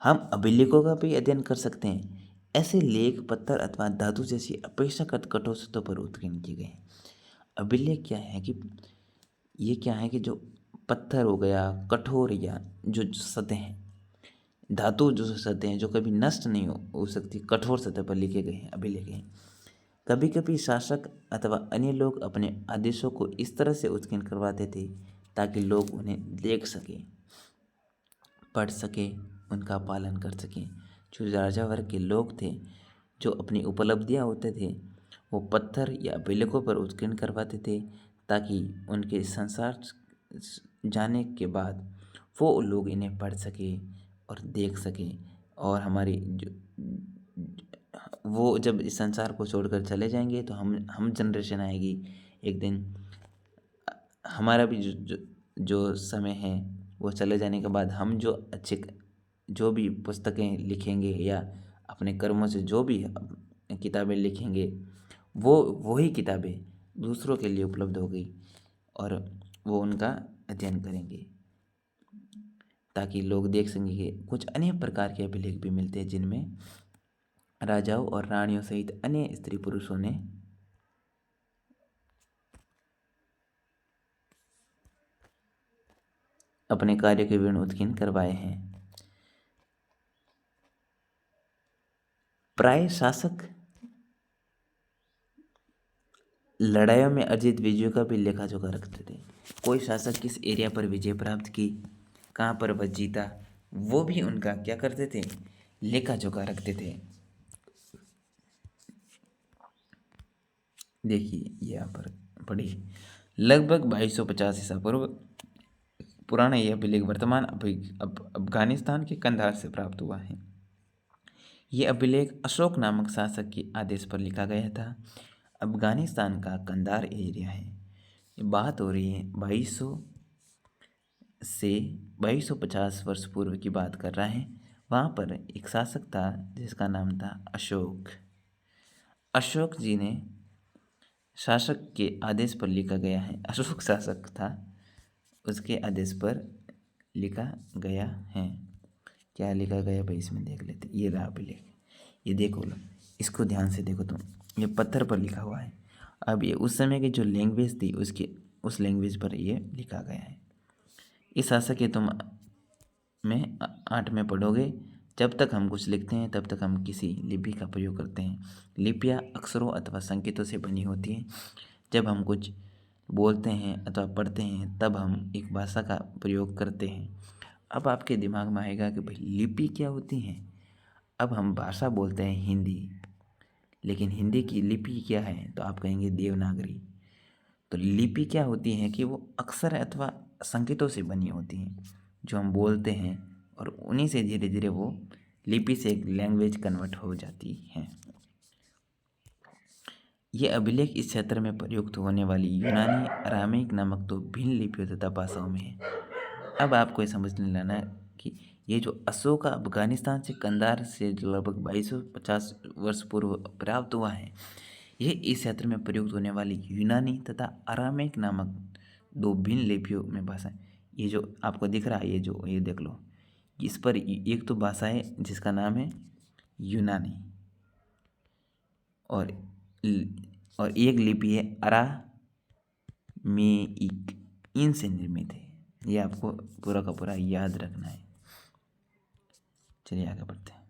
हम अभिलेखों का भी अध्ययन कर सकते हैं। ऐसे लेख पत्थर अथवा धातु जैसी अपेक्षाकृत कठोर सतहों पर उत्कीर्ण किए गए। अभिलेख क्या है कि ये क्या है कि जो पत्थर हो गया, कठोर, या जो सतह हैं, धातु जो सतह हैं, जो कभी नष्ट नहीं हो सकती, कठोर सतह पर लिखे गए हैं, अभिलेख हैं। कभी कभी शासक अथवा अन्य लोग अपने आदेशों को इस तरह से उत्कीर्ण करवाते थे ताकि लोग उन्हें देख सकें, पढ़ सकें, उनका पालन कर सकें। जो राजा वर्ग के लोग थे, जो अपनी उपलब्धियां होते थे, वो पत्थर या अभिलेखों पर उत्कीर्ण करवाते थे ताकि उनके संसार जाने के बाद वो लोग इन्हें पढ़ सकें और देख सकें। और हमारी जो वो जब इस संसार को छोड़कर चले जाएंगे तो हम जनरेशन आएगी एक दिन, हमारा भी जो समय है वो चले जाने के बाद हम जो भी पुस्तकें लिखेंगे या अपने कर्मों से जो भी किताबें लिखेंगे, वही किताबें दूसरों के लिए उपलब्ध हो गई और वो उनका अध्ययन करेंगे ताकि लोग देख सकेंगे कि कुछ अन्य प्रकार के अभिलेख भी मिलते हैं जिनमें राजाओं और रानियों सहित अन्य स्त्री पुरुषों ने अपने कार्य के विवरण उत्कीर्ण करवाए हैं। प्राय शासक लड़ाइयों में अर्जित विजयों का भी लेखा जोखा रखते थे। कोई शासक किस एरिया पर विजय प्राप्त की, कहाँ पर वह जीता, वो भी उनका क्या करते थे, लेखा जोखा रखते थे। देखिए यहाँ पर पढ़िए, लगभग 2250 ईसा पूर्व पुराना यह अभिलेख वर्तमान अफगानिस्तान के कंधार से प्राप्त हुआ है। यह अभिलेख अशोक नामक शासक के आदेश पर लिखा गया था। अफगानिस्तान का कंधार एरिया है। ये बात हो रही है 2200 से 2250 वर्ष पूर्व की बात कर रहा है। वहाँ पर एक शासक था जिसका नाम था अशोक। अशोक जी ने शासक के आदेश पर लिखा गया है, अशोक शासक था, उसके आदेश पर लिखा गया है। क्या लिखा गया भाई, इसमें देख लेते। ये रहा अभिलेख, ये देखो लो, इसको ध्यान से देखो तुम, ये पत्थर पर लिखा हुआ है। अब ये उस समय की जो लैंग्वेज थी उस लैंग्वेज पर ये लिखा गया है। इस शासक के तुम में 8 में पढ़ोगे। जब तक हम कुछ लिखते हैं तब तक हम किसी लिपि का प्रयोग करते हैं। लिपियाँ अक्षरों अथवा संकेतों से बनी होती हैं। जब हम कुछ बोलते हैं अथवा पढ़ते हैं तब हम एक भाषा का प्रयोग करते हैं। अब आपके दिमाग में आएगा कि भाई लिपि क्या होती है। अब हम भाषा बोलते हैं हिंदी, लेकिन हिंदी की लिपि क्या है, तो आप कहेंगे देवनागरी। तो लिपि क्या होती है कि वो अक्षर अथवा संकेतों से बनी होती हैं जो हम बोलते हैं, और उन्हीं से धीरे धीरे वो लिपि से एक लैंग्वेज कन्वर्ट हो जाती है। ये अभिलेख इस क्षेत्र में प्रयुक्त होने वाली यूनानी, अरामीक नामक दो भिन्न लिपियों तथा भाषाओं में है। अब आपको ये समझने लाना है कि ये जो अशोक का अफगानिस्तान से कंधार से लगभग 2250 वर्ष पूर्व प्राप्त हुआ है, ये इस क्षेत्र में प्रयुक्त होने वाली यूनानी तथा अरामीक नामक दो भिन्न लिपियों में भाषा है। ये जो आपको दिख रहा है, ये देख लो, इस पर एक तो भाषा है जिसका नाम है यूनानी, और एक लिपि है में एक इन से निर्मित है। ये आपको पूरा का पूरा याद रखना है। चलिए आगे बढ़ते हैं।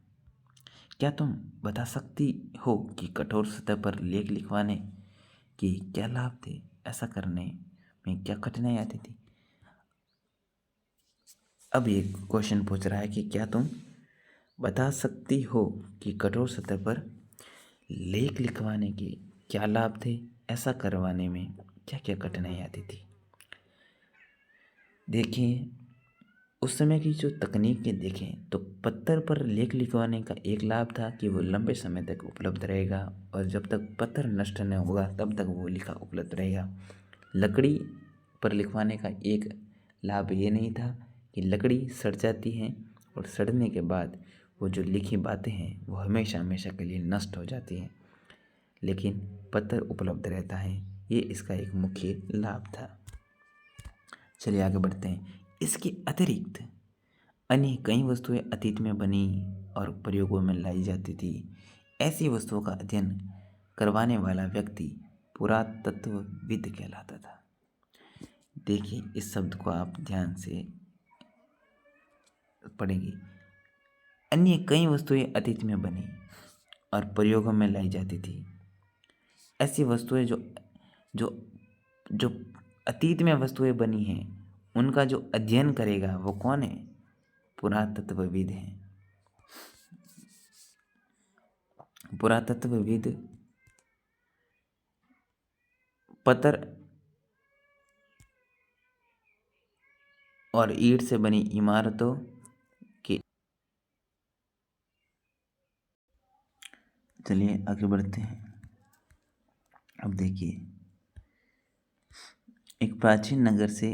क्या तुम बता सकती हो कि कठोर सतह पर लेख लिखवाने के क्या लाभ थे? ऐसा करने में क्या कठिनाई आती थी? अब ये क्वेश्चन पूछ रहा है कि क्या तुम बता सकती हो कि कठोर सतह पर लेख लिखवाने के क्या लाभ थे? ऐसा करवाने में क्या क्या कठिनाई आती थी? देखिए, उस समय की जो तकनीकें देखें तो पत्थर पर लेख लिखवाने का एक लाभ था कि वो लंबे समय तक उपलब्ध रहेगा और जब तक पत्थर नष्ट न होगा तब तक वो लिखा उपलब्ध रहेगा। लकड़ी पर लिखवाने का एक लाभ ये नहीं था कि लकड़ी सड़ जाती है और सड़ने के बाद वो जो लिखी बातें हैं वो हमेशा हमेशा के लिए नष्ट हो जाती हैं, लेकिन पत्थर उपलब्ध रहता है। ये इसका एक मुख्य लाभ था। चलिए आगे बढ़ते हैं। इसके अतिरिक्त अन्य कई वस्तुएं अतीत में बनी और प्रयोगों में लाई जाती थी। ऐसी वस्तुओं का अध्ययन करवाने वाला व्यक्ति पुरातत्वविद कहलाता था। देखिए, इस शब्द को आप ध्यान से पढ़ेंगे। अन्य कई वस्तुएं अतीत में बनी और प्रयोगों में लाई जाती थी। ऐसी वस्तुएं जो जो जो अतीत में वस्तुएं बनी हैं उनका जो अध्ययन करेगा वो कौन है? पुरातत्वविद है। पुरातत्वविद पत्थर और ईंट से बनी इमारतों के। चलिए आगे बढ़ते हैं। अब देखिए, एक प्राचीन नगर से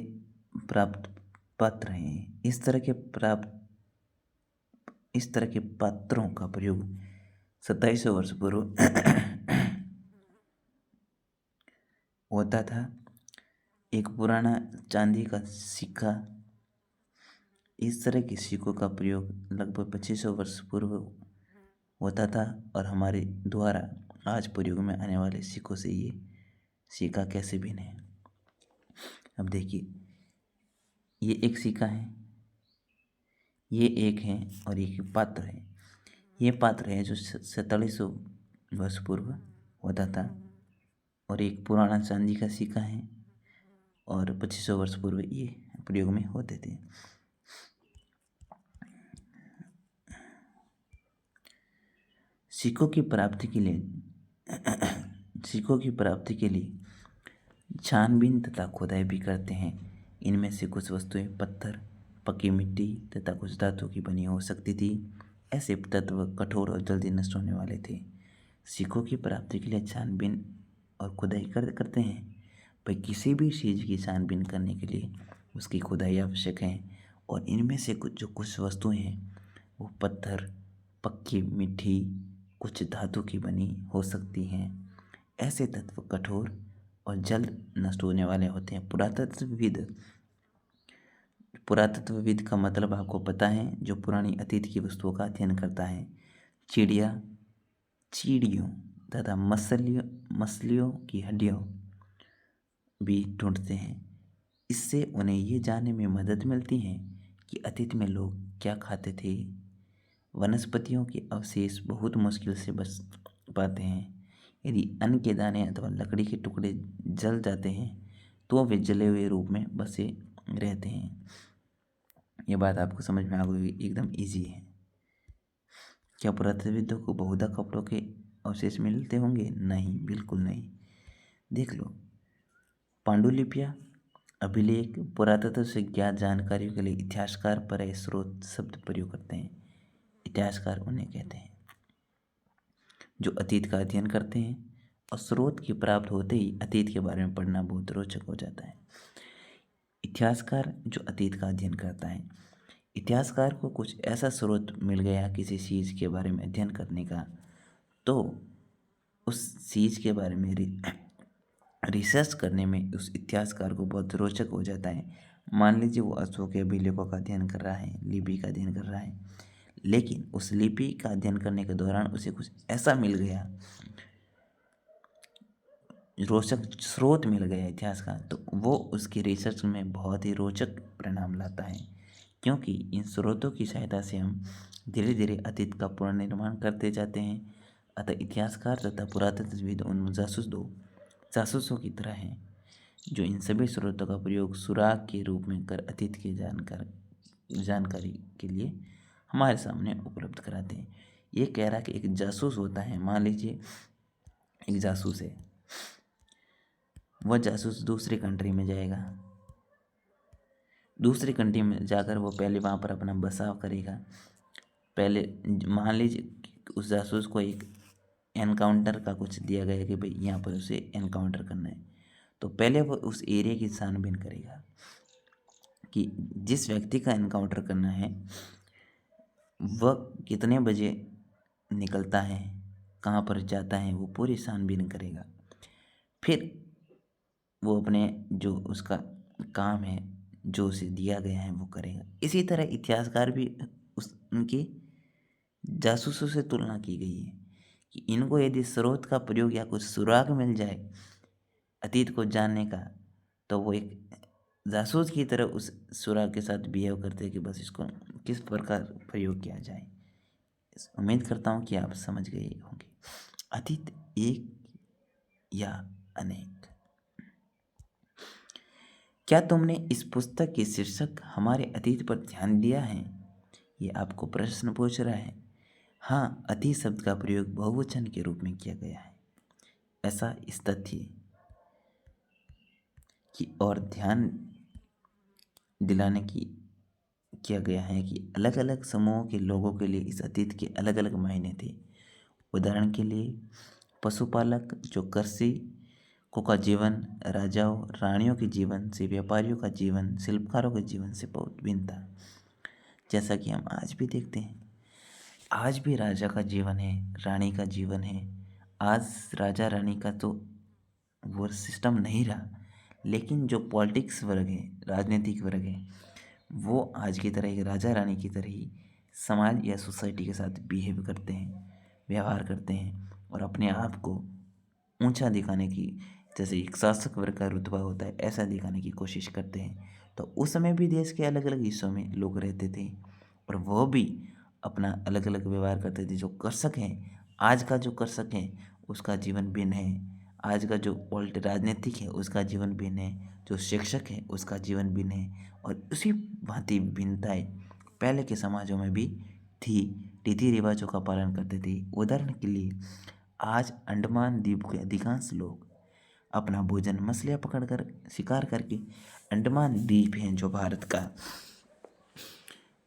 प्राप्त पत्र हैं। इस तरह के पत्रों का प्रयोग 2700 वर्ष पूर्व होता था। एक पुराना चांदी का सिक्का। इस तरह के सिक्कों का प्रयोग लगभग 2500 वर्ष पूर्व होता था और हमारे द्वारा आज प्रयोग में आने वाले सिक्कों से ये सिक्का कैसे भिन्न है। अब देखिए, ये एक सिक्का है, ये एक है और एक पात्र है। ये पात्र है जो 4700 वर्ष पूर्व होता था और एक पुराना चांदी का सिक्का है और 2500 वर्ष पूर्व ये प्रयोग में होते थे। सिक्कों की प्राप्ति के लिए छानबीन तथा खुदाई भी करते हैं। इनमें से कुछ वस्तुएं पत्थर, पक्की मिट्टी तथा कुछ धातु की बनी हो सकती थी। ऐसे तत्व कठोर और जल्दी नष्ट होने वाले थे। सिक्कों की प्राप्ति के लिए छानबीन और खुदाई करते हैं। भाई, किसी भी चीज़ की छानबीन करने के लिए उसकी खुदाई आवश्यक है और इनमें से कुछ वस्तुएं हैं वो पत्थर, पक्की मिट्टी, कुछ धातु की बनी हो सकती हैं। ऐसे तत्व कठोर और जल्द नष्ट होने वाले होते हैं। पुरातत्वविद का मतलब आपको पता है, जो पुरानी अतीत की वस्तुओं का अध्ययन करता है। चीड़ियों तथा मछलियों की हड्डियों भी ढूंढते हैं। इससे उन्हें ये जानने में मदद मिलती है कि अतीत में लोग क्या खाते थे। वनस्पतियों के अवशेष बहुत मुश्किल से बच पाते हैं। यदि अन्न के दाने अथवा लकड़ी के टुकड़े जल जाते हैं तो वे जले हुए रूप में बसे रहते हैं। ये बात आपको समझ में आ गई, एकदम इजी है। क्या पुरातत्वविदों को बहुधा कपड़ों के अवशेष मिलते होंगे? नहीं, बिल्कुल नहीं। देख लो, पांडुलिपियाँ, अभिलेख, पुरातत्व से ज्ञात जानकारियों के लिए इतिहासकार पर स्रोत शब्द प्रयोग करते हैं। इतिहासकार उन्हें कहते हैं जो अतीत का अध्ययन करते हैं और स्रोत की प्राप्त होते ही अतीत के बारे में पढ़ना बहुत रोचक हो जाता है। इतिहासकार जो अतीत का अध्ययन करता है, इतिहासकार को कुछ ऐसा स्रोत मिल गया किसी चीज़ के बारे में अध्ययन करने का, तो उस चीज़ के बारे में रिसर्च करने में उस इतिहासकार को बहुत रोचक हो जाता है। मान लीजिए वो अशोक के अभिलेखों का अध्ययन कर रहा है, लिपि का अध्ययन कर रहा है, लेकिन उस लिपि का अध्ययन करने के दौरान उसे कुछ ऐसा मिल गया रोचक स्रोत मिल गया इतिहास का, तो वो उसकी रिसर्च में बहुत ही रोचक परिणाम लाता है, क्योंकि इन स्रोतों की सहायता से हम धीरे धीरे अतीत का पुनर्निर्माण करते जाते हैं। अतः इतिहासकार तथा पुरातत्वविद उन जासूसों की तरह हैं, जो इन सभी स्रोतों का प्रयोग सुराग के रूप में कर अतीत की जानकारी के लिए हमारे सामने उपलब्ध कराते हैं। ये कह रहा कि एक जासूस होता है, मान लीजिए एक जासूस है, वह जासूस दूसरी कंट्री में जाएगा, दूसरी कंट्री में जाकर वो पहले वहाँ पर अपना बसाव करेगा। पहले मान लीजिए कि उस जासूस को एक एनकाउंटर का कुछ दिया गया कि भाई यहाँ पर उसे एनकाउंटर करना है, तो पहले वो उस एरिया की छानबीन करेगा कि जिस व्यक्ति का एनकाउंटर करना है वह कितने बजे निकलता है, कहाँ पर जाता है, वो पूरी छानबीन करेगा। फिर वो अपने जो उसका काम है, जो उसे दिया गया है, वो करेगा। इसी तरह इतिहासकार भी उनकी जासूसों से तुलना की गई है कि इनको यदि स्रोत का प्रयोग या कुछ सुराग मिल जाए अतीत को जानने का, तो वो एक जासूस की तरह उस सुराग के साथ बिहेव करते हैं कि बस इसको किस प्रकार प्रयोग किया जाए। उम्मीद करता हूँ कि आप समझ गए होंगे। अतीत एक या अनेक। क्या तुमने इस पुस्तक की शीर्षक हमारे अतीत पर ध्यान दिया है? ये आपको प्रश्न पूछ रहा है। हाँ, अतीत शब्द का प्रयोग बहुवचन के रूप में किया गया है। ऐसा इस तथ्य की और ध्यान दिलाने की किया गया है कि अलग अलग समूहों के लोगों के लिए इस अतीत के अलग अलग मायने थे। उदाहरण के लिए पशुपालक जो कृषि का जीवन राजाओं रानियों के जीवन से, व्यापारियों का जीवन शिल्पकारों के जीवन से बहुत भिन्न था। जैसा कि हम आज भी देखते हैं, आज भी राजा का जीवन है, रानी का जीवन है। आज राजा रानी का तो वो सिस्टम नहीं रहा, लेकिन जो पॉलिटिक्स वर्ग है, राजनीतिक वर्ग है, वो आज की तरह एक राजा रानी की तरह ही समाज या सोसाइटी के साथ बिहेव करते हैं, व्यवहार करते हैं और अपने आप को ऊंचा दिखाने की, जैसे एक शासक वर्ग का रुतबा होता है, ऐसा दिखाने की कोशिश करते हैं। तो उस समय भी देश के अलग अलग हिस्सों में लोग रहते थे और वो भी अपना अलग अलग व्यवहार करते थे। जो कृषक हैं, आज का जो कृषक है उसका जीवन भिन्न है, आज का जो राजनीतिक है उसका जीवन भिन्न है, जो शिक्षक है उसका जीवन भिन्न है। और उसी भांति भिन्नताएं पहले के समाजों में भी थी, रीति रिवाजों का पालन करते थे। उदाहरण के लिए आज अंडमान द्वीप के अधिकांश लोग अपना भोजन मछलियाँ पकड़कर शिकार करके, अंडमान द्वीप है जो भारत का,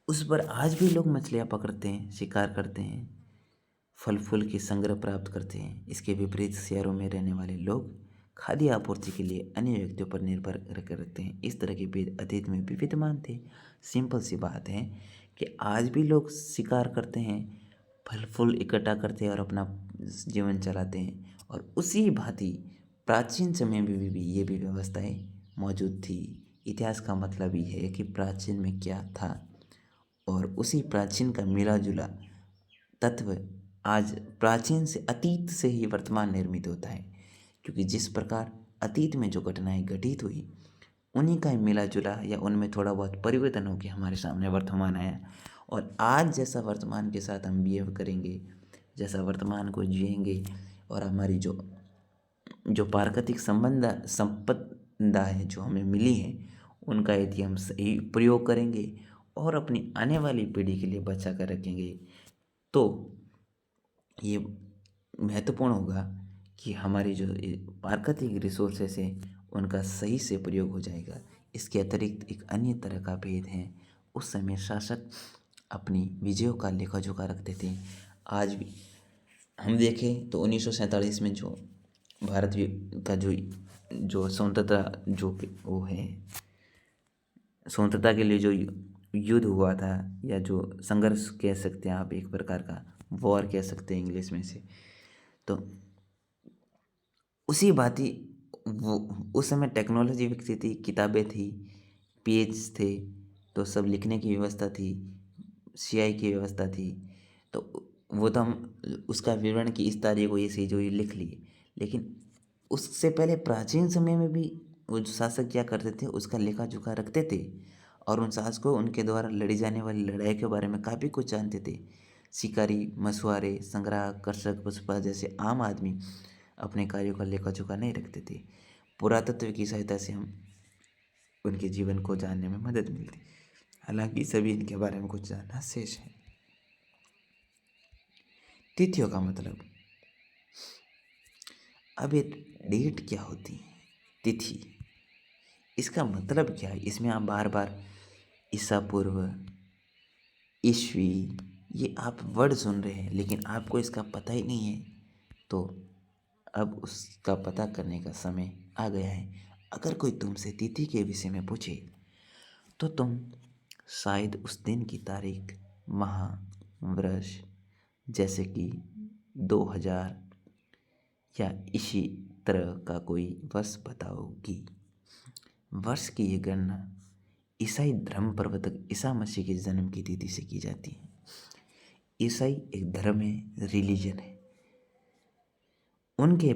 उस पर आज भी लोग मछलियाँ पकड़ते हैं, शिकार करते हैं, फल फूल की संग्रह प्राप्त करते हैं। इसके विपरीत शहरों में रहने वाले लोग खाद्य आपूर्ति के लिए अन्य व्यक्तियों पर निर्भर करते हैं। इस तरह के भेद अतीत में भी विद्यमान थे। सिंपल सी बात है कि आज भी लोग शिकार करते हैं, फल फूल इकट्ठा करते हैं और अपना जीवन चलाते हैं। और उसी भांति प्राचीन समय में भी ये भी व्यवस्थाएं मौजूद थी। इतिहास का मतलब ये है कि प्राचीन में क्या था और उसी प्राचीन का मिला जुला तत्व आज प्राचीन से, अतीत से ही वर्तमान निर्मित होता है। क्योंकि जिस प्रकार अतीत में जो घटनाएं घटित हुई उन्हीं का मिला जुला या उनमें थोड़ा बहुत परिवर्तन होकर हमारे सामने वर्तमान आया। और आज जैसा वर्तमान के साथ हम बिहेव करेंगे, जैसा वर्तमान को जिएंगे और हमारी जो जो प्राकृतिक संपदा है जो हमें मिली है, उनका यदि हम सही प्रयोग करेंगे और अपनी आने वाली पीढ़ी के लिए बचा कर रखेंगे, तो ये महत्वपूर्ण होगा कि हमारी जो प्राकृतिक रिसोर्सेस है उनका सही से प्रयोग हो जाएगा। इसके अतिरिक्त एक अन्य तरह का भेद है, उस समय शासक अपनी विजयों का लेखा जोखा रखते थे। आज भी हम देखें तो 1947 में जो भारत का जो स्वतंत्रता जो वो है, स्वतंत्रता के लिए जो युद्ध हुआ था या जो संघर्ष कह सकते हैं आप, एक प्रकार का वॉर कह सकते हैं इंग्लिश में से, तो उसी भांति वो उस समय टेक्नोलॉजी विकसित थी, किताबें थी, पेज थे, तो सब लिखने की व्यवस्था थी, स्याही की व्यवस्था थी। तो वो तो हम उसका विवरण कि इस तारीख को ये सही जो ये लिख लिए, लेकिन उससे पहले प्राचीन समय में भी वो जो शासक क्या करते थे उसका लेखा जोखा रखते थे और उन शासकों उनके द्वारा लड़ी जाने वाली लड़ाई के बारे में काफ़ी कुछ जानते थे। शिकारी, मछुआरे, संग्राहक, कृषक, पशुपालक जैसे आम आदमी अपने कार्यों का लेखा जोखा नहीं रखते थे। पुरातत्व की सहायता से हम उनके जीवन को जानने में मदद मिलती। हालांकि सभी इनके बारे में कुछ जानना शेष है। तिथियों का मतलब, अब ये डेट क्या होती है? तिथि, इसका मतलब क्या है? इसमें आप बार बार ईसा पूर्व, ईस्वी, ये आप वर्ड सुन रहे हैं लेकिन आपको इसका पता ही नहीं है, तो अब उसका पता करने का समय आ गया है। अगर कोई तुमसे तिथि के विषय में पूछे तो तुम शायद उस दिन की तारीख, माह, वर्ष, जैसे कि 2000 या इसी तरह का कोई वर्ष बताओगी। वर्ष की ये गणना ईसाई धर्म प्रवर्तक ईसा मसीह के जन्म की तिथि से की जाती है। ईसाई एक धर्म है, रिलीजन है। उनके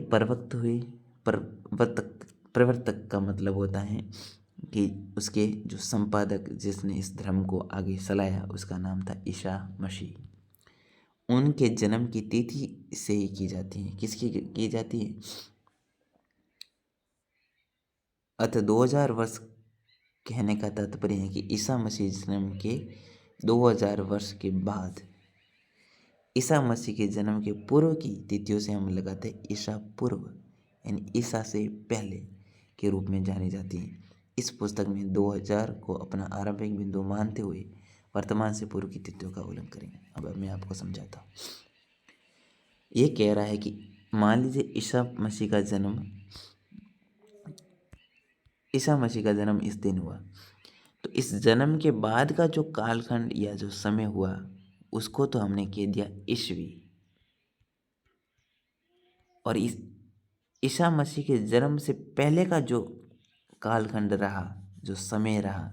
प्रवर्तक का मतलब होता है कि उसके जो संपादक जिसने इस धर्म को आगे चलाया उसका नाम था ईसा मसीह। उनके जन्म की तिथि से ही की जाती है। किसकी की जाती है? अतः 2000 वर्ष कहने का तात्पर्य है कि ईसा मसीह जन्म के 2000 वर्ष के बाद ईसा मसीह के जन्म के पूर्व की तिथियों से हम लगाते हैं ईसा पूर्व, यानी ईसा से पहले के रूप में जानी जाती है। इस पुस्तक में 2000 को अपना आरंभिक बिंदु मानते हुए वर्तमान से पूर्व की तिथियों का उल्लेख करेंगे। अब मैं आपको समझाता हूँ। ये कह रहा है कि मान लीजिए ईसा मसीह का जन्म इस दिन हुआ, तो इस जन्म के बाद का जो कालखंड या जो समय हुआ उसको तो हमने कह दिया ईस्वी। और इस ईसा मसीह के जन्म से पहले का जो कालखंड रहा, जो समय रहा,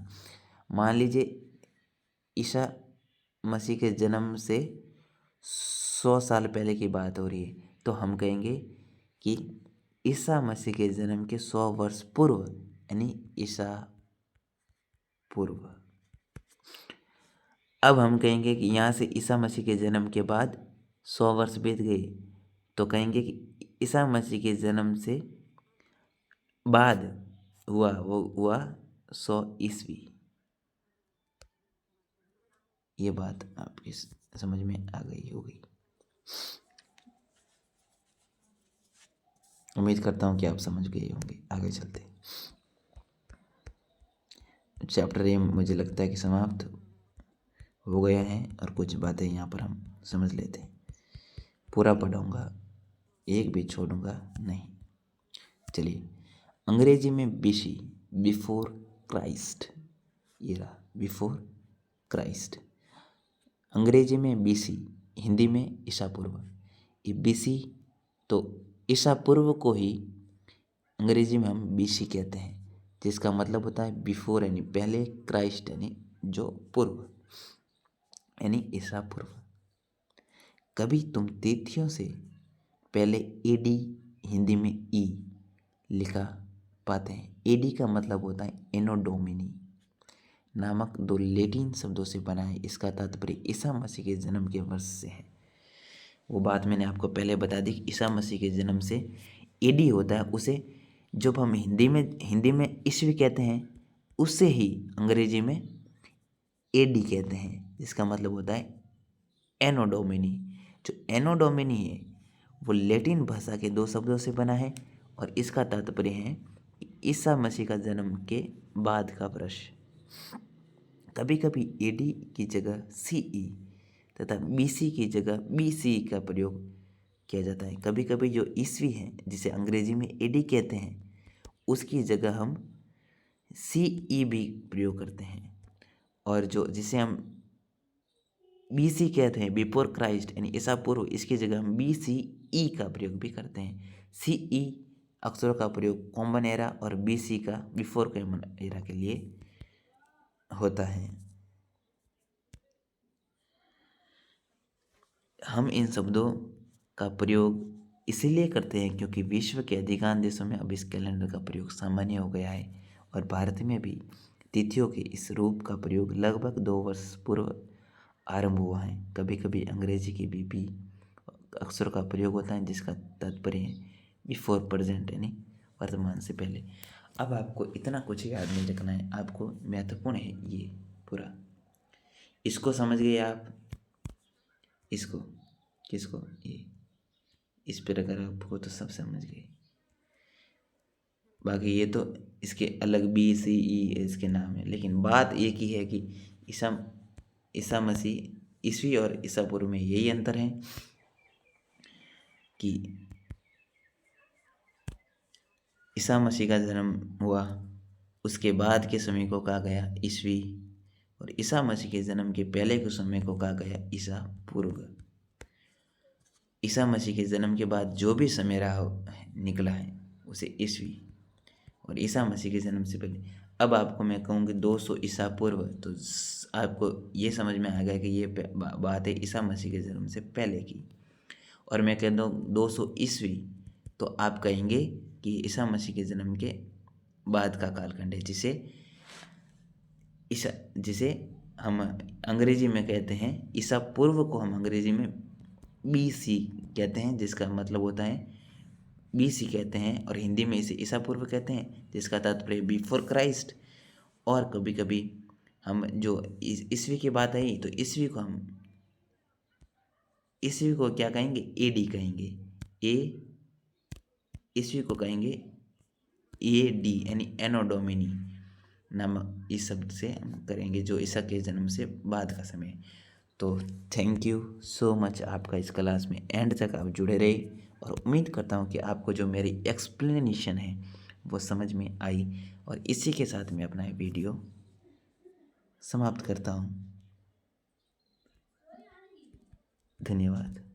मान लीजिए ईसा मसीह के जन्म से 100 साल पहले की बात हो रही है, तो हम कहेंगे कि ईसा मसीह के जन्म के 100 वर्ष पूर्व, यानी ईसा पूर्व। अब हम कहेंगे कि यहाँ से ईसा मसीह के जन्म के बाद 100 वर्ष बीत गए, तो कहेंगे कि ईसा मसीह के जन्म से बाद हुआ वो हुआ 100 ईस्वी। ये बात आपकी समझ में आ गई होगी। उम्मीद करता हूँ कि आप समझ गए होंगे। आगे चलते चैप्टर ये मुझे लगता है कि समाप्त हो गया है और कुछ बातें यहाँ पर हम समझ लेते हैं। पूरा पढ़ूंगा, एक भी छोड़ूंगा नहीं। चलिए, अंग्रेजी में बीसी, बिफोर क्राइस्ट, ये रहा बिफोर क्राइस्ट। अंग्रेजी में बीसी, हिंदी में ईसा पूर्व। ये बीसी तो ईसा पूर्व को ही अंग्रेजी में हम बीसी कहते हैं, जिसका मतलब होता है बिफोर यानी पहले, क्राइस्ट यानी जो पूर्व, यानी ईसा पूर्व। कभी तुम तिथियों से पहले एडी, हिंदी में ई लिखा पाते हैं। एडी का मतलब होता है एनो डोमिनी नामक दो लैटिन शब्दों से बना है। इसका तात्पर्य ईसा मसीह के जन्म के वर्ष से है। वो बात मैंने आपको पहले बता दी कि ईसा मसीह के जन्म से एडी होता है, उसे जब हम हिंदी में ईस्वी कहते हैं, उससे ही अंग्रेजी में एडी कहते हैं, जिसका मतलब होता है एनो डोमिनी। जो एनो डोमिनी है वो लैटिन भाषा के दो शब्दों से बना है और इसका तात्पर्य है ईसा मसीह का जन्म के बाद का वर्ष। कभी कभी एडी की जगह सीई तथा बीसी की जगह बीसी का प्रयोग किया जाता है। कभी कभी जो ईस्वी है जिसे अंग्रेजी में एडी कहते हैं उसकी जगह हम सीई भी प्रयोग करते हैं, और जो जिसे हम बीसी कहते हैं बिफोर क्राइस्ट यानी ईसा पूर्व, इसकी जगह हम बीसीई का प्रयोग भी करते हैं। सीई अक्षरों का प्रयोग कॉमन एरा और बीसी का बिफोर कॉमन एरा के लिए होता है। हम इन शब्दों का प्रयोग इसीलिए करते हैं क्योंकि विश्व के अधिकांश देशों में अब इस कैलेंडर का प्रयोग सामान्य हो गया है और भारत में भी तिथियों के इस रूप का प्रयोग लगभग 2 वर्ष पूर्व आरंभ हुआ है। कभी कभी अंग्रेजी के भी अक्षर का प्रयोग होता है जिसका तात्पर्य है बिफोर प्रेजेंट, यानी वर्तमान से पहले। अब आपको इतना कुछ याद नहीं रखना है, आपको महत्वपूर्ण है ये पूरा। इसको समझ गए आप? इसको, किसको? ये इस पर अगर आपको तो सब समझ गए। बाकी ये तो इसके अलग BCE इसके नाम है, लेकिन बात एक ही है कि ईसा मसीह ईसवी और ईसा पूर्व में यही अंतर है कि ईसा मसीह का जन्म हुआ, उसके बाद के समय को कहा गया ईसवी, और ईसा मसीह के जन्म के पहले के समय को कहा गया ईसा पूर्व। ईसा मसीह के जन्म के बाद जो भी समय रहा निकला है उसे ईसवी, और ईसा मसीह के जन्म से पहले। अब आपको मैं कहूँगी 200 ईसा पूर्व, तो आपको ये समझ में आ गया कि ये बात है ईसा मसीह के जन्म से पहले की। और मैं कह दूँ 200 ईस्वी, तो आप कहेंगे कि ईसा मसीह के जन्म के बाद का कालखंड है, जिसे हम अंग्रेजी में कहते हैं ईसा पूर्व को हम अंग्रेजी में BC कहते हैं, जिसका मतलब होता है BC कहते हैं, और हिंदी में इसे ईसा पूर्व कहते हैं जिसका तात्पर्य बिफोर क्राइस्ट। और कभी कभी हम जो ईस्वी की बात आई तो ईस्वी को क्या कहेंगे? AD कहेंगे। ईस्वी को कहेंगे AD, यानी एनो डोमिनी नाम इस शब्द से हम करेंगे, जो ईसा के जन्म से बाद का समय। तो थैंक यू सो मच, आपका इस क्लास में एंड तक आप जुड़े रहे, और उम्मीद करता हूँ कि आपको जो मेरी एक्सप्लेनेशन है वो समझ में आई। और इसी के साथ मैं अपना वीडियो समाप्त करता हूँ। धन्यवाद।